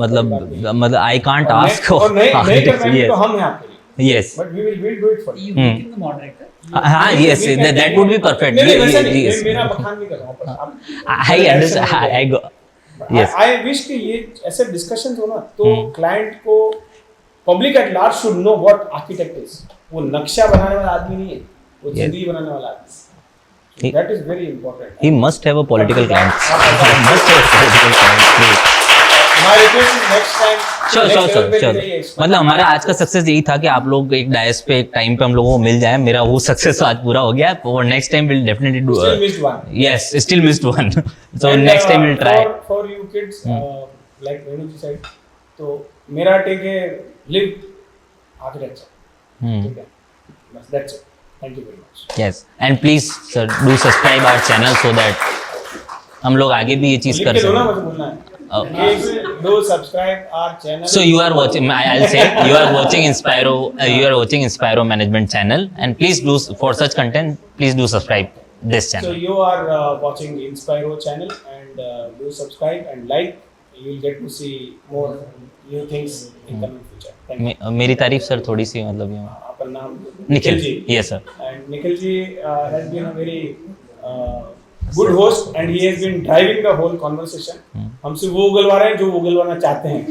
मतलब आई कांट आस्क और नहीं कर पाएंगे तो हम हैं आपके लिए. Yes But we will do it for you. You making the moderator? हाँ yes that would be perfect. नहीं वैसा नहीं. मेरा बखान नहीं कर रहा हूँ बस आप. I understand I yes. I wish कि ये ऐसे discussions हो ना तो client को public at large should know what architect is. वो नक्शा बनाने वाला आदमी नहीं है, वो जिंदगी बनाने वाला आदमी. That is very important. He must have a political client. He must have a political client. My request is next time. Sure. मतलब हमारा आज का सक्सेस यही था कि आप लोग एक डायस पे एक टाइम पे हम लोगों को मिल जाए. मेरा वो सक्सेस आज पूरा हो गया. और next time will definitely do. Still missed one. Yes, still missed one. So And, next time we'll try. For you kids, like Venu ji said, तो मेरा take है live architecture. ठीक है. बस that's it. Thank you very much. Yes, and please sir do subscribe our channel so that हम लोग आगे भी ये चीज कर लिख के दो ना, सकें. मुझे बोलना है. Please do subscribe our channel. So you are watching. I'll say you are watching Inspiro. You are watching Inspiro Management channel, and please do for such content. Please do subscribe this So channel. you are watching the Inspiro channel and do subscribe and like. You will get to see more new things in coming future. Thank you. मेरी तारीफ sir थोड़ी सी मतलब यूँ. आपका नाम Nikhil ji. Yes sir. And Nikhil ji has been a very good host and he has been driving the whole conversation. हमसे वो उगलवा रहे हैं जो उगलवाना चाहते हैं.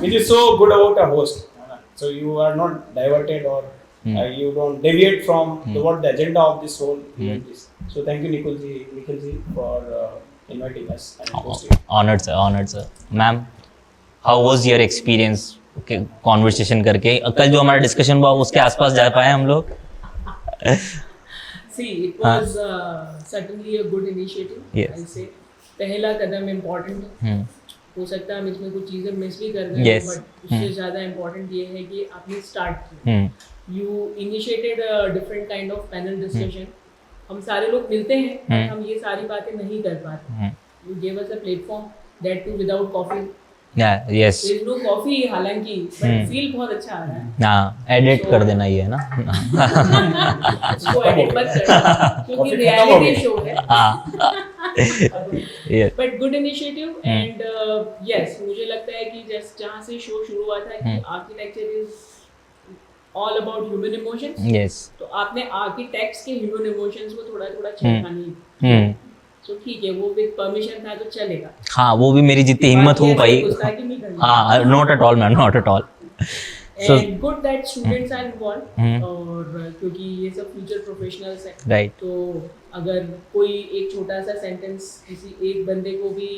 Which is so good about a host. So you are not diverted or you don't deviate from what the agenda of this whole event is. So thank you Nikhil ji for inviting us and hosting. Honored sir. Ma'am, how was your experience? Conversation करके कल जो हमारा discussion हुआ उसके आसपास जा पाए हम लोग. See, it was certainly a good initiative. Yes. I'll say पहला कदम इम्पोर्टेंट है. हो सकता है हम इसमें कुछ चीज़ें मिस भी कर गए. Yes. बट उससे ज़्यादा इम्पोर्टेंट ये है कि आपने स्टार्ट किया. You initiated a different kind of panel discussion. हम सारे लोग मिलते हैं but हम ये सारी बातें नहीं कर पाते. You gave us a platform that too without coffee. Yeah, yes. There is no coffee हालांकि but feel बहुत अच्छा आ रहा है. हाँ एडिट कर देना ये है ना. इसको एडिट मत करना क्योंकि रियलिटी शो है. Yes. But good initiative and yes मुझे लगता है कि जहाँ से शो शुरू हुआ था कि architecture is all about human emotions. Yes. तो आपने आर्किटेक्ट्स के ह्यूमन इमोशंस को थोड़ा थोड़ा छेड़खानी. तो ठीक है वो विद परमिशन था तो चलेगा. हाँ वो भी मेरी जितनी हिम्मत हो पाई. हाँ not at all ma'am not at all. And good that students are involve और क्योंकि ये सब फ्यूचर प्रोफेशनल्स हैं. राइट. तो अगर कोई एक छोटा सा सेंटेंस किसी एक बंदे को भी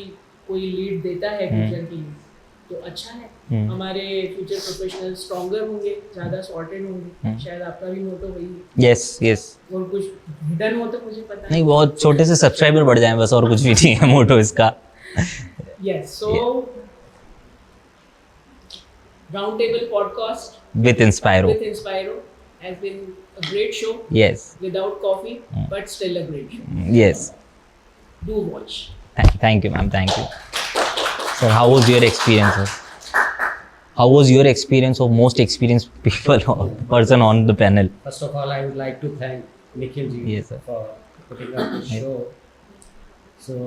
कोई लीड देता है फ्यूचर की तो अच्छा है. हमारे फ्यूचर प्रोफेशनल स्ट्रॉन्गर होंगे, ज़्यादा सॉर्टेड होंगे. शायद आपका भी मोटो वही है. यस. और कुछ हिडन हो तो मुझे पता नहीं बहुत छोटे से सब्सक्राइबर बढ़ जाएं बस और कुछ भी नहीं है मोटो इसका. Yes. So round table podcast with Inspiro has been a great show. Yes. Without coffee but still a great show. Yes. Do watch. Thank you ma'am. Thank you. Sir, how was your experience, sir? How was your experience of most experienced people or person on the panel? First of all, I would like to thank Nikhil ji Yes, sir. for putting up this show. So,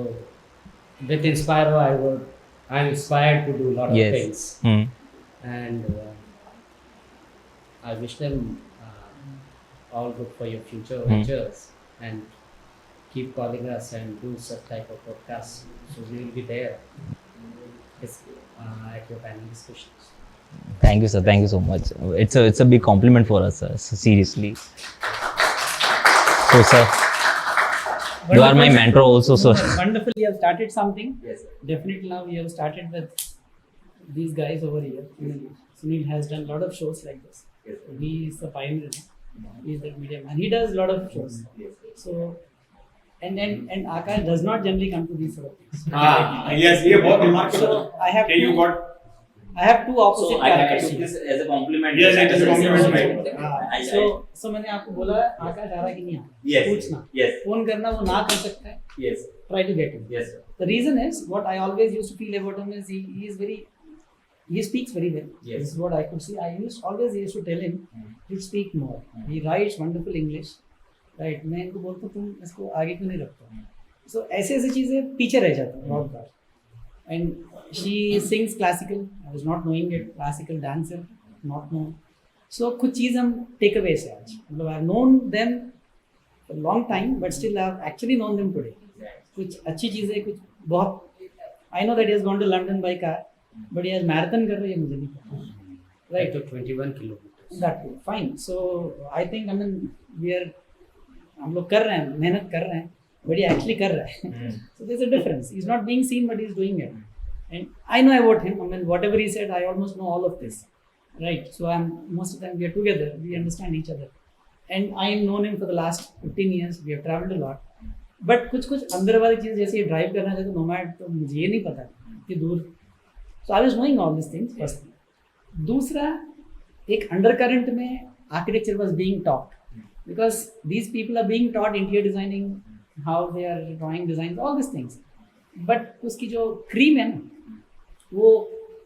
with Inspiro, I'm inspired to do a lot of Yes. things, and I wish them all good for your future ventures, and keep calling us and do such type of podcasts. So we will be there at your panel discussions. Thank you, sir. Thank you so much. It's a big compliment for us, sir. So, seriously. So, sir, you are my mentor also, sir. Wonderful. You have started something. Yes, sir. Definitely now you have started with these guys over here. Sunil has done a lot of shows like this. Yes, sir. He is the pioneer. He is the media man. He does a lot of shows. Yes, sir. So And Akash does not generally come to these sort of things. Yes, ये बहुत remarkable. So I have Okay, you two, got. I have two opposite So I characters took here. this as a compliment. Yes, it is a compliment, right? So मैंने आपको बोला आकाश आ रहा है कि नहीं आ रहा? Yes. पूछना. Yes. फोन करना वो ना कर सकता है. Yes. Try to get him. Yes, sir. The reason is what I always used to feel about him is he speaks very well. Yes. This is what I could see. I always used to tell him to speak more. He writes wonderful English. Right. मैं इनको बोलता हूँ तुम इसको आगे क्यों नहीं रखते? So ऐसे चीजें पीछे रह जाती हैं बहुत बार. And she sings classical. I was not knowing it. Classical dancer, not known. So कुछ चीज़ हम take away से आज. मतलब I've known them for a long time, but still I've actually known them today. कुछ अच्छी चीज़ें कुछ बहुत. I know that he has gone to London by car, but he has marathon कर रही है मुझे नहीं पता. Right. To 21 kilometers. That too. Fine. So I think हम लोग कर रहे हैं, मेहनत कर रहे हैं. But he actually कर रहा है. So there's a difference. He's not being seen, but he's doing it. And I know about him. I mean, whatever he said, I almost know all of this. Right. So most of the time we are together. We understand each other. And I have known him for the last 15 years. We have traveled a lot. But कुछ अंदर वाली चीज़ जैसे ये drive करना चाहते nomad तो मुझे ये नहीं पता कि दूर. So I was knowing all these things first. दूसरा एक undercurrent में architecture was being taught because these people are being taught interior designing. How they are drawing designs, all these things. But उसकी जो cream है ना, वो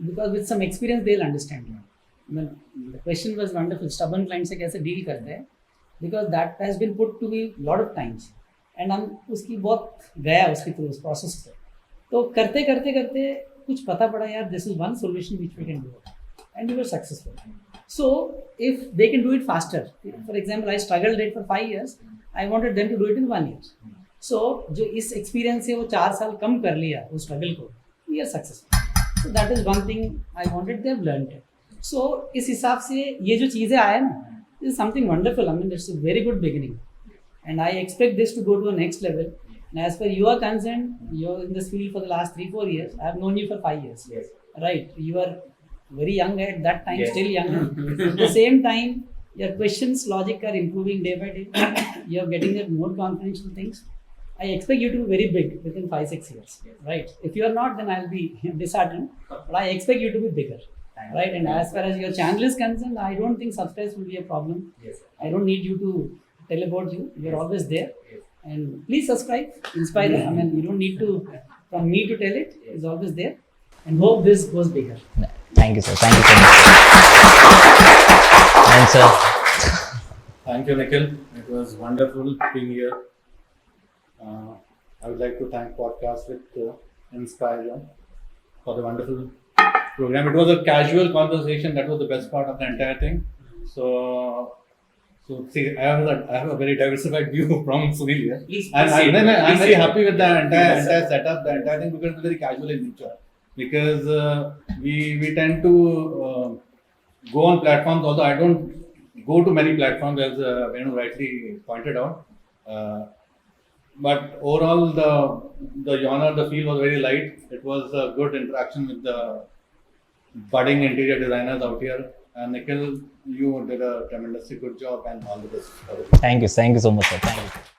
because with some experience they'll understand. I mean, the question was wonderful. Stubborn client से कैसे deal करते हैं? Because that has been put to me lot of times. And हम उसकी बहुत गया उसकी through उस process से. तो करते कुछ पता पड़ा यार this is one solution which we can do. And we were successful. So if they can do it faster, for example, I struggled it for 5 years. I wanted them to do it in 1 year. So जो इस experience से वो 4 साल कम कर लिया उस struggle को, we are successful. So that is one thing I wanted. They have learned it. So इस हिसाब से ये जो चीज़ें आए ना, this is something wonderful. I mean, it's a very good beginning, and I expect this to go to a next level. And as far you are concerned, you're in this field for the last 3-4 years. I have known you for 5 years. Yes. Right? You are very young at that time, Yes. still young. At the same time, your questions, logic are improving day by day. You're getting at more confidential things. I expect you to be very big within 5-6 years, right? If you are not, then I'll be disheartened. But I expect you to be bigger, right? And as far as your channel is concerned, I don't think subscribers will be a problem. Yes. I don't need you to tell about you. You're always there. And please subscribe, Inspiro. I mean, you don't need to, from me to tell it. It's always there. And hope this goes bigger. Thank you, sir. Thank you so much. And sir. Thank you, Nikhil. It was wonderful being here. I would like to thank Podcast with Inspiro for the wonderful program. It was a casual conversation. That was the best part of the entire thing. So see, I have a very diversified view from Sunil here. And I'm very happy with the entire setup, the entire thing, because it's very casual in nature. Because we tend to go on platforms, although I don't go to many platforms, as Venu rightly pointed out. But overall, the genre, the feel was very light. It was a good interaction with the budding interior designers out here. And Nikhil, you did a tremendously good job, and all the best. Thank you so much, sir. Thank you.